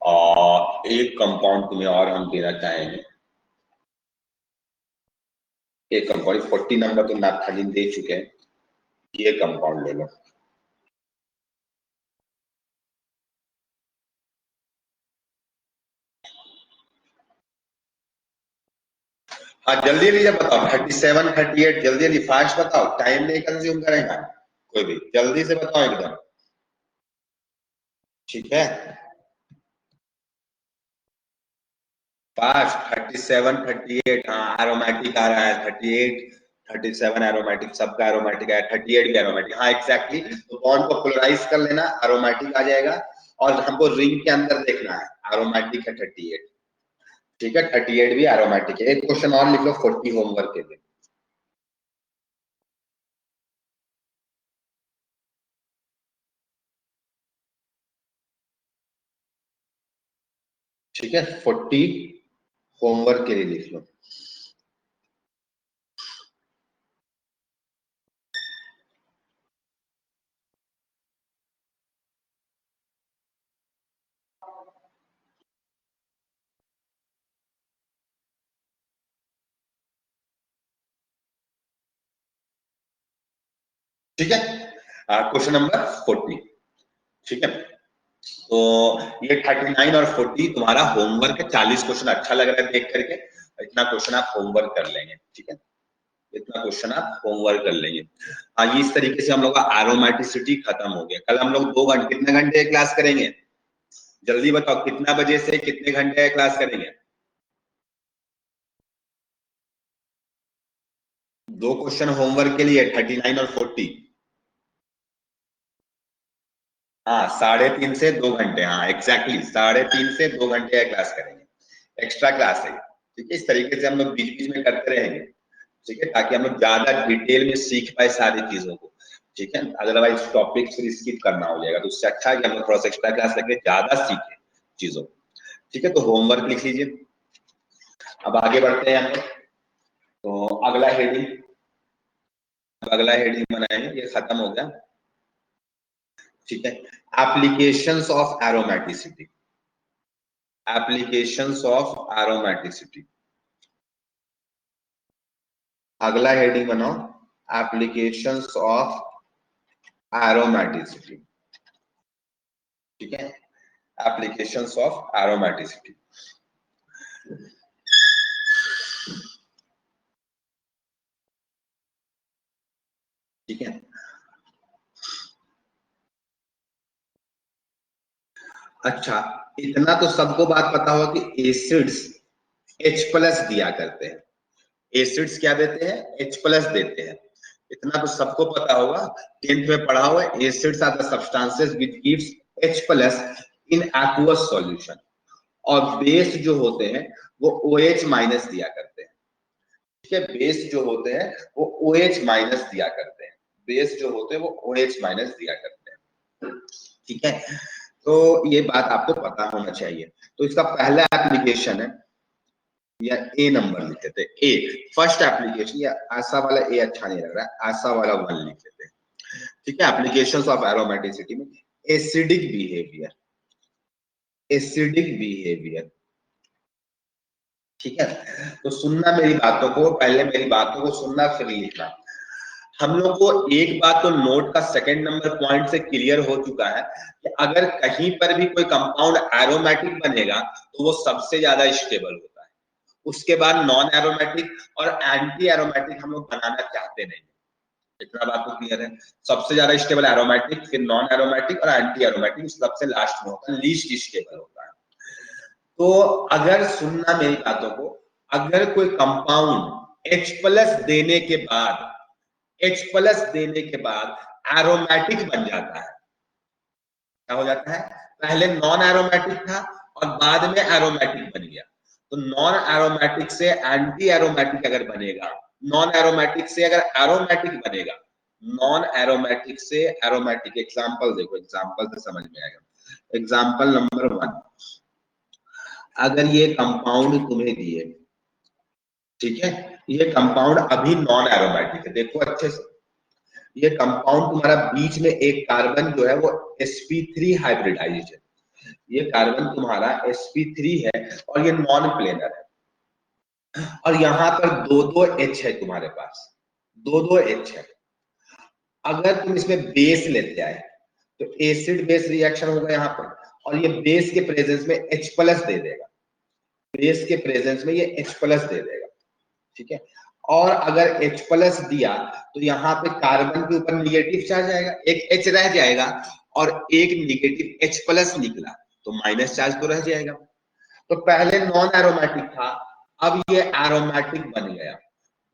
और एक कंपाउंड तुम्हें और हम देना चाहेंगे, एक कंपाउंड 40 नंबर तो नैप्थलीन दे चुके हैं, ये कंपाउंड ले लो। हाँ जल्दी जल्दी बताओ, 37 38 जल्दी जल्दी फास्ट बताओ, टाइम नहीं कंज्यूम करेगा कोई भी, जल्दी से बताओ एकदम, ठीक है। फास्ट 37 38, हाँ एरोमेटिक आ रहा है 38 37 एरोमेटिक, सबका एरोमेटिक है, 38 भी एरोमेटिक, हाँ एग्जैक्टली। तो बॉन्ड को पोलराइज कर लेना, एरोमेटिक आ जाएगा, और हमको रिंग के अंदर देखना है, एरोमेटिक है 38, ठीक है। 38 भी एरोमेटिक है। एक क्वेश्चन और लिख लो 40 होमवर्क के लिए। ठीक है, 40 होमवर्क के लिए लिख लो। ठीक है, क्वेश्चन नंबर 40। ठीक है, तो ये 39 और 40 तुम्हारा होमवर्क है। 40 क्वेश्चन अच्छा लग रहा है देख करके, इतना क्वेश्चन आप होमवर्क कर लेंगे। ठीक है, इतना क्वेश्चन आप होमवर्क कर लेंगे। हाँ, ये इस तरीके से हम लोग का एरोमेटिसिटी खत्म हो गया। कल हम लोग 2 घंटे, कितने घंटे क्लास करेंगे? जल्दी बताओ, कितना बजे से कितने घंटे क्लास करेंगे? 2 क्वेश्चन होमवर्क के लिए, 39 और 40। हाँ, 3:30 से 2 घंटे। हाँ एग्जैक्टली, 3:30 से 2 घंटे का क्लास करेंगे, एक्स्ट्रा क्लास है। ठीक है, इस तरीके से हम लोग बीच बीच में करते रहेंगे। ठीक है, ताकि हम लोग ज्यादा डिटेल में सीख पाए सारी चीजों को। ठीक है, अदरवाइज टॉपिक फिर स्किप करना हो जाएगा, तो उससे अच्छा है कि हम लोग थोड़ा सा एक्स्ट्रा क्लास लेके ज्यादा सीखे चीजों को। ठीक है, तो होमवर्क लिख लीजिए। अब आगे बढ़ते हैं हम लोग। तो अगला हेडिंग बनाएंगे, ये खत्म हो गया। ठीक है, applications of aromaticity. Applications of aromaticity, अगला हेडिंग बनाओ, एप्लीकेशंस ऑफ एरोमेटिसिटी। ठीक है, एप्लीकेशंस ऑफ एरोमेटिसिटी। ठीक है, अच्छा, इतना तो सबको बात पता होगा कि एसिड्स H+ दिया करते हैं। एसिड्स क्या देते हैं? H+ देते हैं। इतना तो सबको पता होगा, 10th में पढ़ा हुआ है। Acids are the substances which gives H+ in aqueous solution. और बेस जो होते हैं वो OH- दिया करते हैं। ठीक है, बेस जो होते हैं वो OH- दिया करते हैं। बेस जो होते हैं वो OH- दिया करते हैं। ठीक है, तो ये बात आपको पता होना चाहिए। तो इसका पहला एप्लीकेशन है, या ए नंबर लिख लेते हैं, ए फर्स्ट एप्लीकेशन। या ऐसा वाला ए अच्छा नहीं लग रहा है, ऐसा वाला 1 लिख लेते हैं। ठीक है, एप्लीकेशंस ऑफ एरोमेटिसिटी में एसिडिक बिहेवियर, एसिडिक बिहेवियर। ठीक है, तो सुनना मेरी बातों को, पहले मेरी बातों को सुनना फिर लिखना। हम लोग को एक बात तो नोट का सेकंड नंबर पॉइंट से क्लियर हो चुका है कि अगर कहीं पर भी कोई कंपाउंड एरोमेटिक बनेगा तो वो सबसे ज्यादा स्टेबल होता है। उसके बाद नॉन एरोमेटिक और एंटी एरोमेटिक हम लोग बनाना चाहते नहीं। इतना बात तो क्लियर है। सबसे ज्यादा स्टेबल एरोमेटिक, फिर नॉन एरोमेटिक और एंटी एरोमेटिक सबसे लास्ट में होता है, लीस्ट स्टेबल होता है। तो अगर सुनना मेरी बातों को, अगर कोई कंपाउंड H+ देने के बाद, H+ देने के बाद एरोमेटिक बन जाता है, क्या हो जाता है? पहले नॉन एरोमेटिक था और बाद में एरोमेटिक बन गया। तो नॉन एरोमेटिक से एंटी एरोमेटिक अगर बनेगा, नॉन एरोमेटिक से अगर एरोमेटिक बनेगा, नॉन एरोमेटिक से एरोमेटिक। एग्जांपल देखो, एग्जांपल से समझ में आएगा। एग्जांपल नंबर 1, अगर ये कंपाउंड तुम्हें दिए, ठीक है, ये कंपाउंड अभी नॉन एरोमेटिक है, देखो अच्छे से। ये कंपाउंड तुम्हारा बीच में एक कार्बन जो है वो sp3 हाइब्रिडाइज्ड है। ये कार्बन तुम्हारा sp3 है और ये नॉन प्लेनर है। और यहाँ पर 2-2 H है तुम्हारे पास, 2-2 H है। अगर तुम इसमें बेस लेते आए तो एसिड बेस रिएक्शन होगा यहाँ पर, और ये बेस के प्रेजेंस में H+ दे देगा। बेस के प्रेजेंस में ये H+ दे देगा। ठीक है, और अगर H+ दिया तो यहाँ पे कार्बन के ऊपर निगेटिव चार्ज आएगा, एक H रह जाएगा और एक निगेटिव H+ निकला तो माइनस चार्ज तो रह जाएगा। तो पहले नॉन एरोमेटिक था, अब ये एरोमेटिक बन गया,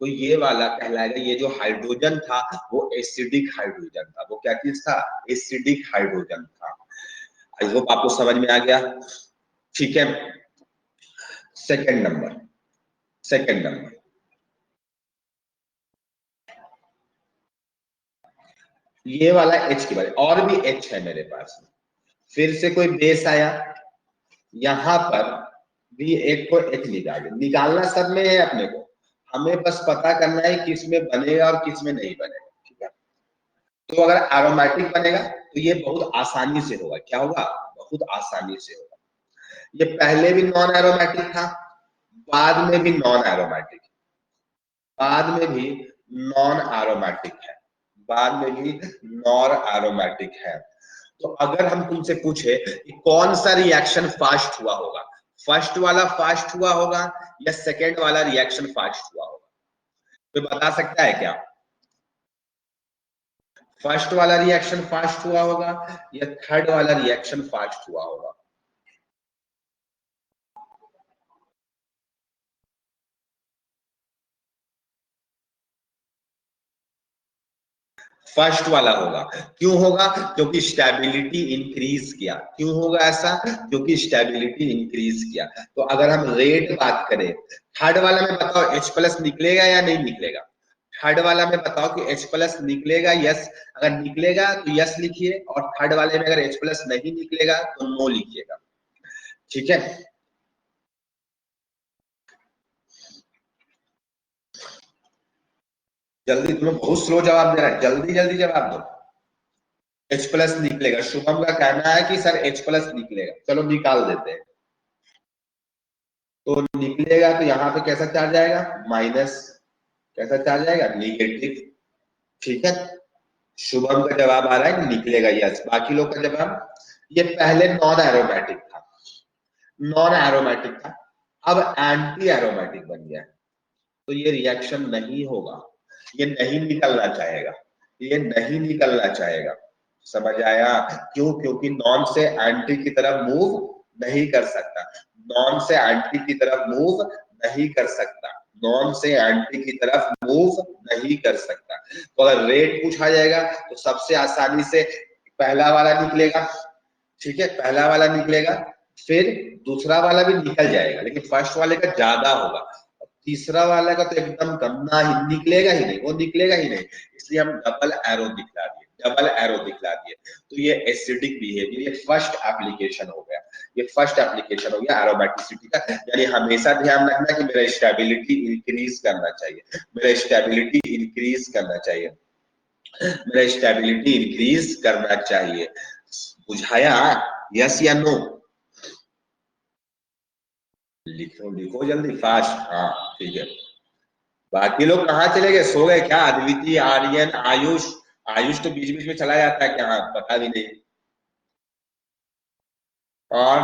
तो ये वाला कहलाएगा, ये जो हाइड्रोजन था वो एसिडिक हाइड्रोजन था। वो क्या चीज था? एसिडिक हाइड्रोजन था। आई होप आपको समझ में आ गया। ठीक है, सेकंड नंबर, सेकंड नंबर, ये वाला H की बात, और भी H है मेरे पास। फिर से कोई बेस आया, यहां पर V1 को H निकालना सब में है अपने को, हमें बस पता करना है किस में बनेगा और किस में नहीं बनेगा, ठीक है। तो अगर एरोमेटिक बनेगा तो ये बहुत आसानी से होगा, क्या होगा, बहुत आसानी से होगा। ये पहले भी नॉन एरोमेटिक था, बाद में भी नॉन एरोमेटिक, बाद में भी नॉन एरोमेटिक है, बाद में भी नॉन एरोमेटिक है। तो अगर हम तुमसे पूछे कि कौन सा रिएक्शन फास्ट हुआ होगा, फर्स्ट वाला फास्ट हुआ होगा या सेकेंड वाला रिएक्शन फास्ट हुआ होगा, तो बता सकता है क्या, फर्स्ट वाला रिएक्शन फास्ट हुआ होगा या थर्ड वाला रिएक्शन फास्ट हुआ होगा? फर्स्ट वाला होगा। क्यों होगा? क्योंकि स्टेबिलिटी इंक्रीज किया। क्यों होगा ऐसा? क्योंकि स्टेबिलिटी इंक्रीज किया। तो अगर हम रेट बात करें, थर्ड वाला में बताओ H प्लस निकलेगा या नहीं निकलेगा? थर्ड वाला में बताओ कि H प्लस निकलेगा, यस, अगर निकलेगा तो यस लिखिए, और थर्ड वाले में अगर H प्लस नहीं निकलेगा तो नो लिखिएगा, ठीक है। जल्दी, तुम्हें बहुत स्लो जवाब दे रहा है, जल्दी जल्दी जवाब दो। H प्लस निकलेगा, शुभम का कहना है कि सर H प्लस निकलेगा, चलो निकाल देते हैं। तो निकलेगा तो यहाँ पे कैसा चार्ज आएगा, माइनस, कैसा चार्ज आएगा, निगेटिव, ठीक है। शुभम का जवाब आ रहा है कि निकलेगा, यस। बाकी लोग का जवाब, ये पहले नॉन एरोमेटिक था, नॉन एरोमेटिक था, अब एंटी एरोमेटिक बन गया, तो ये रिएक्शन नहीं होगा, ये नहीं निकलना चाहेगा, ये नहीं निकलना चाहेगा, समझ आया? क्यों? क्योंकि नॉन से एंटी की तरफ मूव नहीं कर सकता, नॉन से एंटी की तरफ मूव नहीं कर सकता, नॉन से एंटी की तरफ मूव नहीं कर सकता। तो अगर रेट पूछा जाएगा तो सबसे आसानी से पहला वाला निकलेगा, ठीक है, पहला वाला निकलेगा, फिर दूसरा वाला भी निकल जाएगा, लेकिन फर्स्ट वाले का ज्यादा होगा, तीसरा वाला का तो एकदम कम, ना ही निकलेगा ही नहीं, वो निकलेगा ही नहीं, इसलिए हम डबल एरो दिखला दिए, डबल एरो दिखला दिए। तो ये एसिडिक बिहेवियर, ये फर्स्ट एप्लीकेशन हो गया, ये फर्स्ट एप्लीकेशन हो गया एरोमेटिसिटी का। यानी हमेशा ध्यान रखना कि मेरा स्टेबिलिटी इंक्रीज करना चाहिए, मेरा स्टेबिलिटी इंक्रीज करना चाहिए, मेरा स्टेबिलिटी इंक्रीज करना चाहिए। बुझाया? यस या नो? लिखो लिखो जल्दी, फास्ट, हाँ ठीक है। बाकी लोग कहाँ चले गए, सो गए क्या? अद्वितीय, आर्यन, आयुष, आयुष तो बीच बीच में चला जाता है, क्या पता भी नहीं। और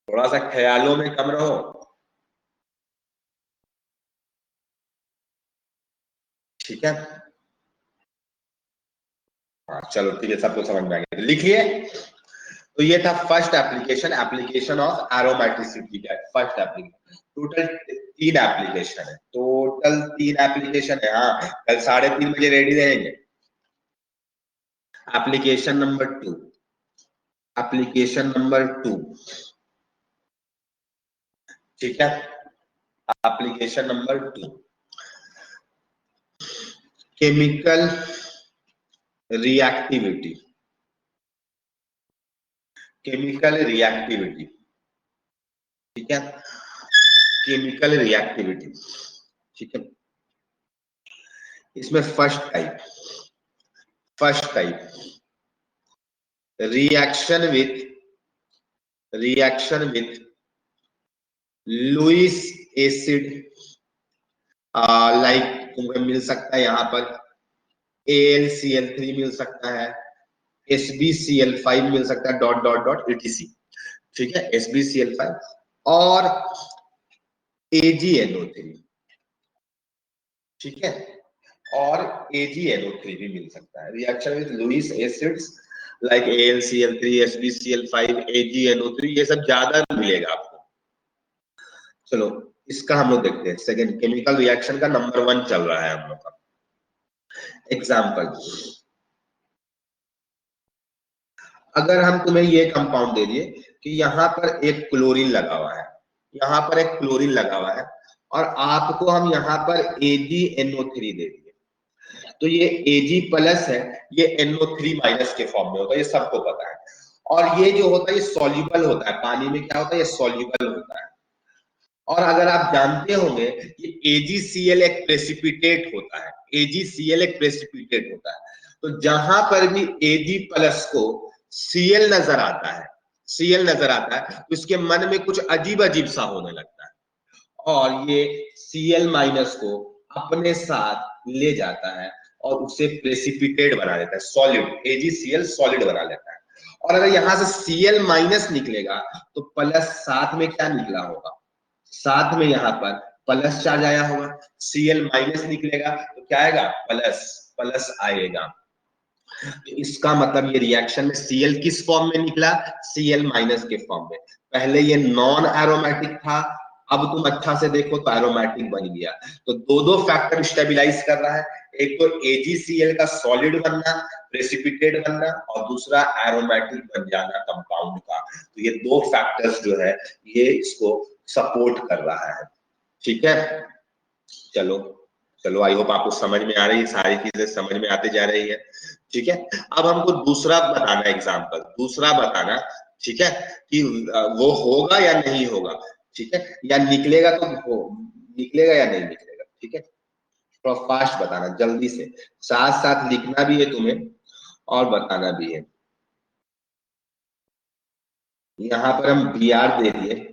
थोड़ा सा ख्यालों में कम रहो, ठीक है। हाँ चलो ठीक है, सबको समझ में आ गया, तो लिखिए। तो ये था first application, application of aromaticity का फर्स्ट एप्लीकेशन। टोटल 3 एप्लीकेशन है, टोटल 3 एप्लीकेशन है। हाँ, कल 3:30 बजे रेडी रहेंगे। एप्लीकेशन नंबर 2, एप्लीकेशन नंबर 2, ठीक है। Application number 2, chemical reactivity, chemical reactivity, ठीक है, केमिकल रिएक्टिविटी, ठीक है। इसमें first type reaction with Lewis acid, like तुमको मिल सकता है यहाँ पर AlCl3 मिल सकता है, SbCl5 मिल सकता है, डॉट डॉट डॉट etc, ठीक है, SbCl5 और AgNO3, ठीक है, और AgNO3 भी मिल सकता है। Reaction with Lewis acids like AlCl3, SbCl5, AgNO3, ये सब ज्यादा मिलेगा आपको। चलो इसका हम लोग देखते हैं, सेकेंड केमिकल रिएक्शन का नंबर 1 चल रहा है हम लोग का एग्जाम्पल। अगर हम तुम्हें ये कंपाउंड दे दिए कि यहाँ पर एक क्लोरीन लगा हुआ है, यहाँ पर एक क्लोरीन लगा हुआ है, और आपको हम यहाँ पर AgNO3 दे दिए, तो ये Ag प्लस है, ये NO3 माइनस के फॉर्म में होगा, ये सबको पता है। और ये जो होता है ये सॉल्युबल होता है, पानी में क्या होता है, ये सॉल्युबल होता है। और अगर आप जानते होंगे कि AgCl एक प्रेसिपिटेट होता है, AgCl एक प्रेसिपिटेट होता है, तो जहां पर भी Ag प्लस को Cl नजर आता है, Cl नजर आता है, तो इसके मन में कुछ अजीब अजीब सा होने लगता है, और ये Cl माइनस को अपने साथ ले जाता है और उसे प्रेसिपिटेट बना देता है, सॉलिड, AgCl सॉलिड बना लेता है। और अगर यहां से Cl माइनस निकलेगा तो प्लस साथ में क्या निकला होगा, साथ में यहाँ पर प्लस चार्ज आया होगा। Cl माइनस निकलेगा तो क्या आएगा, प्लस, प्लस आएगा। तो इसका मतलब ये रिएक्शन में Cl किस फॉर्म में निकला, Cl माइनस के फॉर्म में। पहले ये नॉन एरोमेटिक था, अब तुम अच्छा से देखो तो एरोमेटिक बन गया। तो दो दो फैक्टर स्टेबलाइज कर रहा है, एक तो AgCl का सॉलिड बनना, प्रेसिपिटेट बनना, और दूसरा एरोमेटिक बन जाना कंपाउंड का। तो ये दो फैक्टर्स जो है ये इसको सपोर्ट कर रहा है। ठीक है, चलो चलो, आई होप आपको समझ में आ रही है, सारी चीजें समझ में आते जा रही है। ठीक है, अब हमको दूसरा बताना, एग्जाम्पल दूसरा बताना, ठीक है, कि वो होगा या नहीं होगा, ठीक है, या निकलेगा तो हो, निकलेगा या नहीं निकलेगा। ठीक है, थोड़ा फास्ट बताना, जल्दी से, साथ साथ लिखना भी है तुम्हें और बताना भी है। यहाँ पर हम Br दे दिए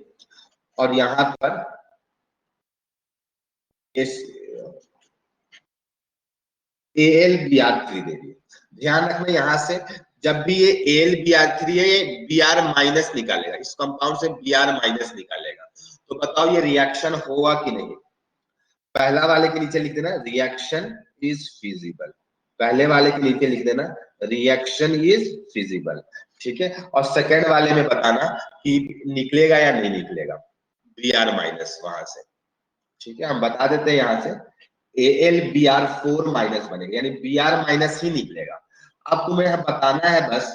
और यहाँ पर इस AlBr3 दे दिए। ध्यान रखना यहाँ से, जब भी ये AlBr3 है ये Br माइनस निकालेगा, इस कंपाउंड से Br माइनस निकालेगा। तो बताओ ये रिएक्शन होगा कि नहीं। पहला वाले के नीचे लिख देना रिएक्शन इज फिजिबल, पहले वाले के नीचे लिख देना रिएक्शन इज फिजिबल। ठीक है, और सेकेंड वाले में बताना कि निकलेगा या नहीं निकलेगा Br माइनस वहां से। ठीक है, हम बता देते हैं यहाँ से AlBr4 माइनस बनेगा, यानी Br माइनस ही निकलेगा। अब तुम्हें बताना है बस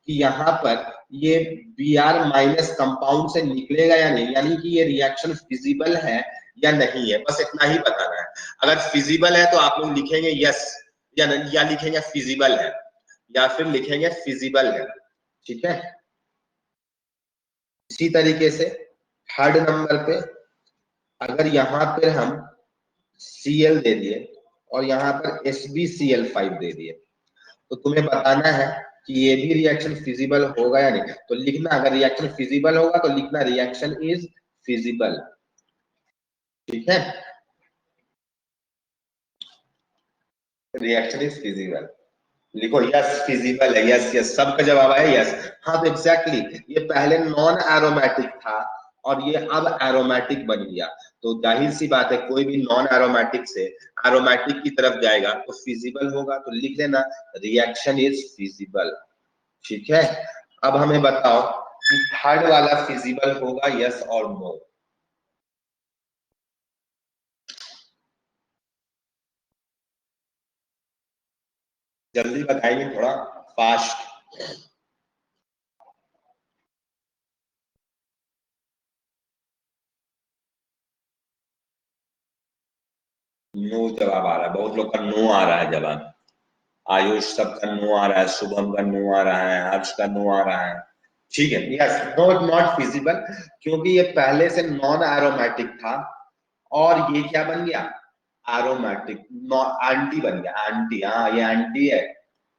कि यहाँ पर ये Br माइनस कंपाउंड से निकलेगा या नहीं, यानी कि ये रिएक्शन फिजिबल है या नहीं है, बस इतना ही बताना है। अगर फिजिबल है तो आप लोग लिखेंगे यस, या लिखेंगे फिजिबल है, या फिर लिखेंगे फिजिबल है। ठीक है, इसी तरीके से थर्ड नंबर पे अगर यहाँ पर हम Cl दे दिए और यहाँ पर SbCl5 दे दिए, तो तुम्हें बताना है कि ये भी रिएक्शन फिजिबल होगा या नहीं। तो लिखना, अगर रिएक्शन फिजिबल होगा तो लिखना रिएक्शन इज फिजिबल। ठीक है, रिएक्शन इज फिजिबल, लिखो यस फिजिबल है, यस यस, सबका जवाब है यस। हाँ तो एग्जैक्टली ये पहले नॉन एरोमेटिक था और ये अब एरोमेटिक बन गया, तो जाहिर सी बात है कोई भी नॉन एरोमेटिक से एरोमेटिक की तरफ जाएगा तो फिजिबल होगा, तो लिख देना रिएक्शन इज फिजिबल। ठीक है, अब हमें बताओ कि थर्ड वाला फिजिबल होगा यस और नो। जल्दी बताएंगे, थोड़ा फास्ट। नो जवाब आ रहा है, बहुत लोग का नो आ रहा है जवाब। आयुष सबका नो आ रहा है, शुभम का नो आ रहा है, हर्ष का नो आ रहा है। ठीक है, यस, नॉट नॉट फिजिबल, क्योंकि ये पहले से नॉन एरोमेटिक था और ये क्या बन गया, एरोमेटिक, एंटी बन गया, एंटी, हाँ ये एंटी है।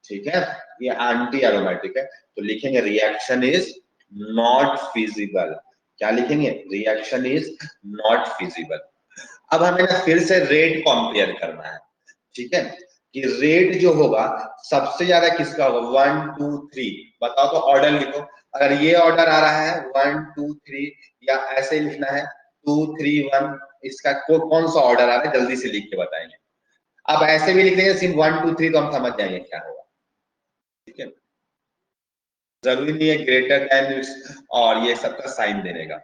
ठीक है, ये एंटी एरोमेटिक है, तो लिखेंगे रिएक्शन इज नॉट फिजिबल। क्या लिखेंगे, रिएक्शन इज नॉट फिजिबल। अब हमें ना फिर से रेट कंपेयर करना है। ठीक है, कि रेट जो होगा सबसे ज्यादा किसका होगा, 1 2 3, बताओ तो ऑर्डर लिखो। अगर ये ऑर्डर आ रहा है 1 2 3, या ऐसे लिखना है 2 3 1, इसका कौन सा ऑर्डर आ रहा है जल्दी से लिख के बताएंगे। आप ऐसे भी लिख देंगे सिर्फ 1 2 3, तो हम समझ जाएंगे क्या होगा। ठीक है, जरूरी नहीं है ग्रेटर देन और ये सबका साइन देने का,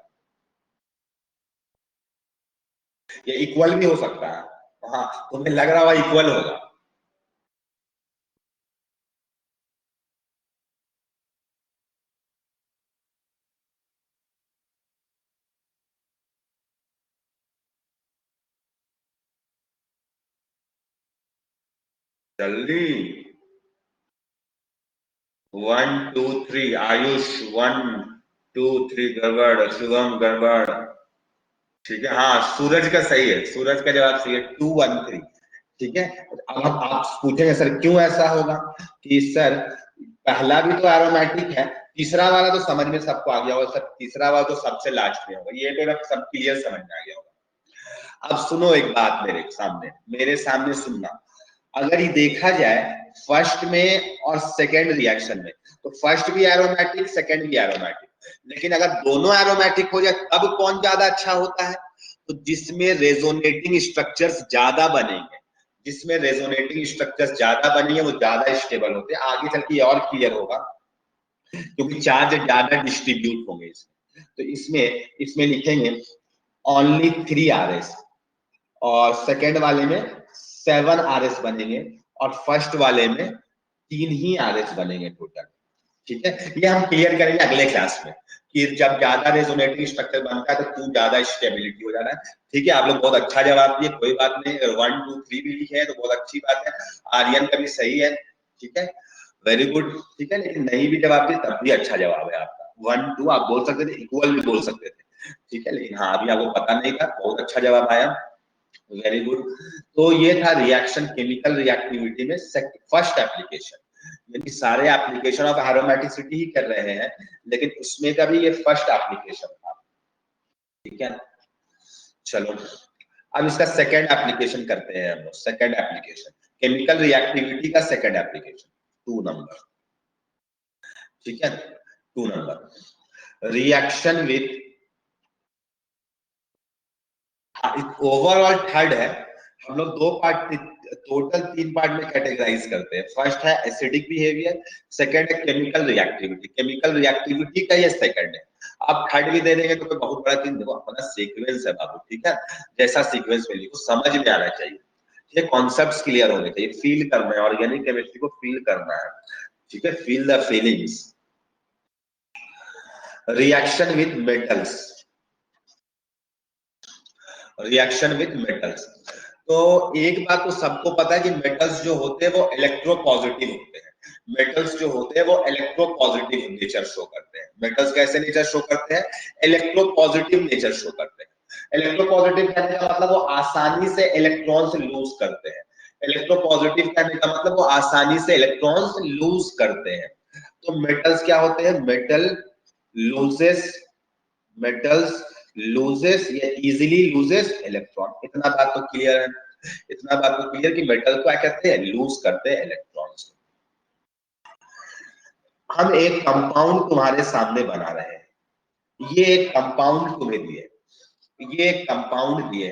ये इक्वल भी हो सकता है। हाँ, तुम्हें लग रहा होगा इक्वल होगा। जल्दी, 1 2 3 आयुष 1 2 3 गड़बड़, शुभम गड़बड़, ठीक है। हाँ सूरज का सही है, सूरज का जवाब सही है 2 1 3, ठीक है। अब आप पूछेंगे सर क्यों ऐसा होगा, कि सर पहला भी तो एरोमेटिक है, तीसरा वाला तो समझ में सबको आ गया होगा सर, तीसरा वाला तो सबसे लास्ट में होगा, ये तो सब क्लियर समझ में आ गया होगा। अब सुनो एक बात मेरे सामने सुनना, अगर ये देखा जाए फर्स्ट में और सेकेंड रिएक्शन में, तो फर्स्ट भी एरोमेटिक सेकेंड भी एरोमेटिक, लेकिन अगर दोनों एरोमेटिक हो जाए तब कौन ज्यादा अच्छा होता है, तो जिसमें रेजोनेटिंग स्ट्रक्चर्स ज्यादा बनेंगे, जिसमें रेजोनेटिंग स्ट्रक्चर्स ज्यादा बनेंगे वो ज्यादा स्टेबल होते हैं। आगे चल के और क्लियर होगा, क्योंकि चार्ज ज्यादा डिस्ट्रीब्यूट होंगे इसमें। तो इसमें इसमें लिखेंगे ओनली 3 RS, और सेकेंड वाले में 7 RS बनेंगे, और फर्स्ट वाले में 3 ही RS बनेंगे टोटल, ठीक है। ये हम क्लियर करेंगे अगले क्लास में, कि जब ज्यादा रेजोनेटिंग स्ट्रक्चर बनता है तो क्यों ज्यादा स्टेबिलिटी हो जाता है, ठीक है। आप लोग बहुत अच्छा जवाब दिए, कोई बात नहीं, 1 2 3 भी लिखे हैं तो बहुत अच्छी बात है, आर्यन का भी सही है, ठीक है, वेरी गुड, ठीक है। लेकिन नहीं भी जवाब दिए तब भी अच्छा जवाब है आपका, 1 2 आप बोल सकते थे, इक्वल भी बोल सकते थे, ठीक है। लेकिन हाँ अभी आपको पता नहीं था, बहुत अच्छा जवाब आया, वेरी गुड। तो ये था रिएक्शन, केमिकल रिएक्टिविटी में फर्स्ट एप्लीकेशन, यानी सारे एप्लीकेशन ऑफ एरोमेटिसिटी ही कर रहे हैं, लेकिन उसमें का भी ये फर्स्ट एप्लीकेशन था, ठीक है। चलो अब इसका सेकंड एप्लीकेशन करते हैं हम लोग, सेकंड एप्लीकेशन केमिकल रिएक्टिविटी का सेकंड एप्लीकेशन 2 नंबर, ठीक है। 2 number reaction with, overall third है, हम लोग दो पार्ट, टोटल 3 पार्ट में कैटेगराइज करते हैं। फर्स्ट है एसिडिक बिहेवियर, सेकंड है केमिकल रिएक्टिविटी, केमिकल रिएक्टिविटी का ये सेकंड है। आप थर्ड भी दे देंगे तो कोई बहुत बड़ा चीज, देखो अपना सीक्वेंस है बाबू, ठीक है, जैसा सीक्वेंस में लिखो समझ में आना चाहिए, ये कॉन्सेप्ट्स क्लियर होने चाहिए, फील करना है, ऑर्गेनिक केमिस्ट्री को फील करना है, ठीक है, feel the feelings. Reaction with metals, reaction with metals, तो एक बात तो सबको पता है कि मेटल्स जो होते हैं वो इलेक्ट्रोपॉजिटिव होते हैं, मेटल्स जो होते हैं वो इलेक्ट्रोपॉजिटिव नेचर शो करते हैं। मेटल्स कैसे नेचर शो करते हैं, इलेक्ट्रोपॉजिटिव नेचर शो करते हैं। इलेक्ट्रोपॉजिटिव कहने का मतलब वो आसानी से इलेक्ट्रॉन्स लूज करते हैं, इलेक्ट्रोपॉजिटिव कहने का मतलब वो आसानी से इलेक्ट्रॉन्स लूज करते हैं। तो मेटल्स क्या होते हैं, मेटल लूजेस, मेटल्स लूजेस या इजीली लूजेस इलेक्ट्रॉन, इतना बात तो क्लियर है, इतना बात तो क्लियर कि मेटल को क्या कहते हैं, लूज करते हैं इलेक्ट्रॉन्स। हम एक कंपाउंड तुम्हारे सामने बना रहे हैं, ये एक कंपाउंड तुम्हें दिए, ये एक कंपाउंड दिए,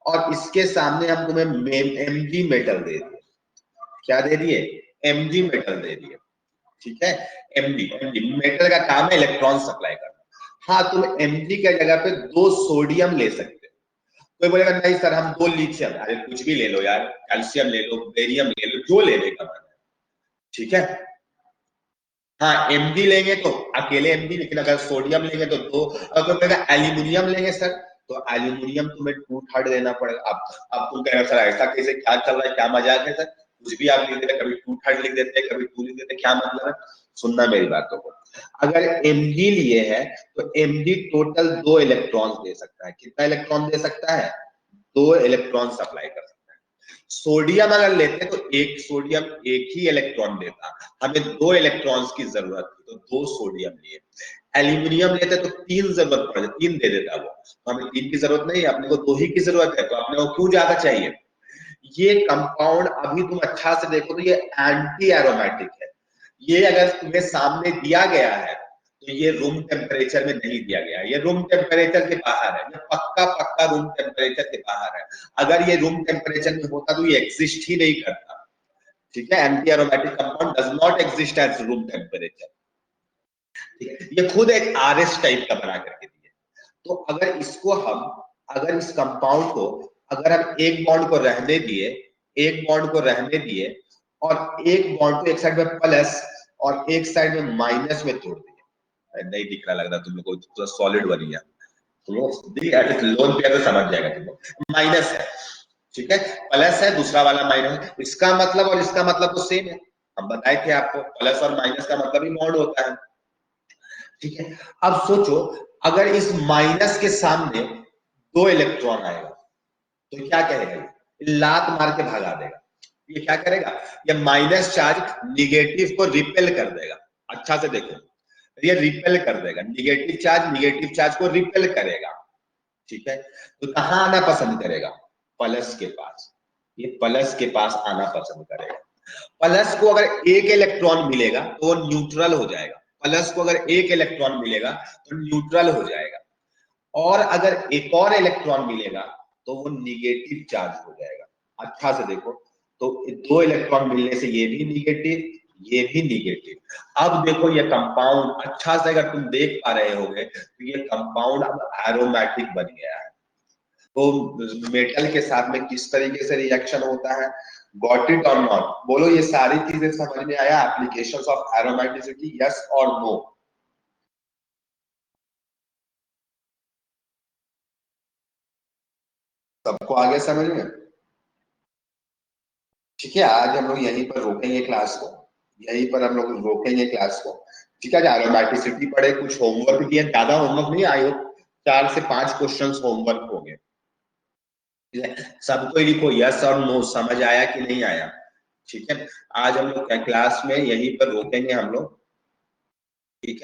और इसके सामने हम तुम्हें Mg मेटल दे दिए, क्या दे दिए, Mg मेटल दे दिए, ठीक है। Mg मेटल का काम है इलेक्ट्रॉन सप्लाई करना। हाँ तुम Mg के जगह पे 2 सोडियम ले सकते हो, कोई बोलेगा नहीं सर हम 2 लिथियम, अरे कुछ भी ले लो यार, कैल्शियम ले लो, बेरियम ले लो, जो लेने का मन है, ठीक है। हाँ Mg लेंगे तो अकेले Mg, लेकिन अगर सोडियम लेंगे तो 2, अगर कोई एल्यूमिनियम लेंगे सर तो एल्यूमिनियम तुम्हें 2 थर्ड देना पड़ेगा। अब तुम कह रहे सर ऐसा कैसे, क्या चल रहा है, क्या मजाक है सर, कुछ भी आप लिख देते, कभी 2 थर्ड लिख देते, कभी 2 लिख देते, क्या मतलब है, सुनना मेरी बातों को। अगर Mg लिए है तो Mg टोटल 2 इलेक्ट्रॉन दे सकता है, कितना इलेक्ट्रॉन दे सकता है, 2 इलेक्ट्रॉन सप्लाई कर सकता है। सोडियम अगर लेते तो एक सोडियम एक ही इलेक्ट्रॉन देता, हमें 2 इलेक्ट्रॉन्स की जरूरत थी तो 2 सोडियम लिए। एल्यूमिनियम लेते तो 3 जरूरत पड़े, 3 दे देता वो, तो हमें 3 की जरूरत नहीं, अपने को 2 ही की जरूरत है, तो अपने को क्यों ज्यादा चाहिए। ये कंपाउंड अभी तुम अच्छा से देखो तो ये एंटी एरोमेटिक है, ये अगर तुम्हें सामने दिया गया है तो ये रूम टेम्परेचर में नहीं दिया गया है, ये रूम टेम्परेचर के बाहर है, ये पक्का पक्का रूम टेम्परेचर के बाहर है। अगर ये रूम टेम्परेचर में होता तो ये एग्जिस्ट ही नहीं करता, ठीक है। Anti aromatic compound does not exist at room temperature, ठीक है। ये खुद एक आरएस टाइप का बना करके दिए। तो अगर इसको हम, अगर इस कंपाउंड को अगर हम एक बॉन्ड को रहने दिए, एक बॉन्ड को रहने दिए, और एक बॉन्ड को एक साइड में प्लस और एक साइड में माइनस में तोड़ दिए, नहीं दिख रहा लग रहा तुम लोग को, सॉलिड बन गया, तुम लोग लोन पे तो समझ जाएगा तुम लोग, माइनस है, ठीक है, प्लस है दूसरा वाला माइनस है, इसका मतलब और इसका मतलब तो सेम है, हम बताए थे आपको, प्लस और माइनस का मतलब ही बॉन्ड होता है, ठीक है। अब सोचो अगर इस माइनस के सामने 2 इलेक्ट्रॉन आएगा तो क्या करेगा, लात मार के भगा देगा। ये क्या करेगा, ये माइनस चार्ज निगेटिव को रिपेल कर देगा। अच्छा से देखो, ये रिपेल कर देगा, निगेटिव चार्ज को रिपेल करेगा, ठीक है। तो कहां आना पसंद करेगा, प्लस के पास, ये प्लस के पास आना पसंद करेगा। प्लस को अगर एक इलेक्ट्रॉन मिलेगा तो वो न्यूट्रल हो जाएगा, प्लस को अगर एक इलेक्ट्रॉन मिलेगा तो न्यूट्रल हो जाएगा, और अगर एक और इलेक्ट्रॉन मिलेगा तो वो निगेटिव चार्ज हो जाएगा। अच्छा से देखो, तो 2 इलेक्ट्रॉन मिलने से ये भी निगेटिव, ये भी निगेटिव। अब देखो ये कंपाउंड, अच्छा से अगर तुम देख पा रहे होगे तो ये कंपाउंड अब एरोमेटिक बन गया है। तो मेटल के साथ में किस तरीके से रिएक्शन होता है, गॉट इट और नॉट, बोलो ये सारी चीजें समझ में आया, एप्लीकेशंस ऑफ एरोमेटिसिटी, यस और नो। सबको आगे समझ में, ठीक है। आज हम लोग यहीं पर रोकेंगे क्लास को, यहीं पर हम लोग रोकेंगे क्लास को, ठीक है। एरोमेटिसिटी पढ़े, कुछ होमवर्क दिए, ज्यादा होमवर्क नहीं, आई होप 4 से 5 क्वेश्चंस होमवर्क हो गए, ठीक है। सबको ही लिखो यस और नो, समझ आया कि नहीं आया, ठीक है। आज हम लोग क्लास में यहीं पर रोकेंगे हम लोग, ठीक है।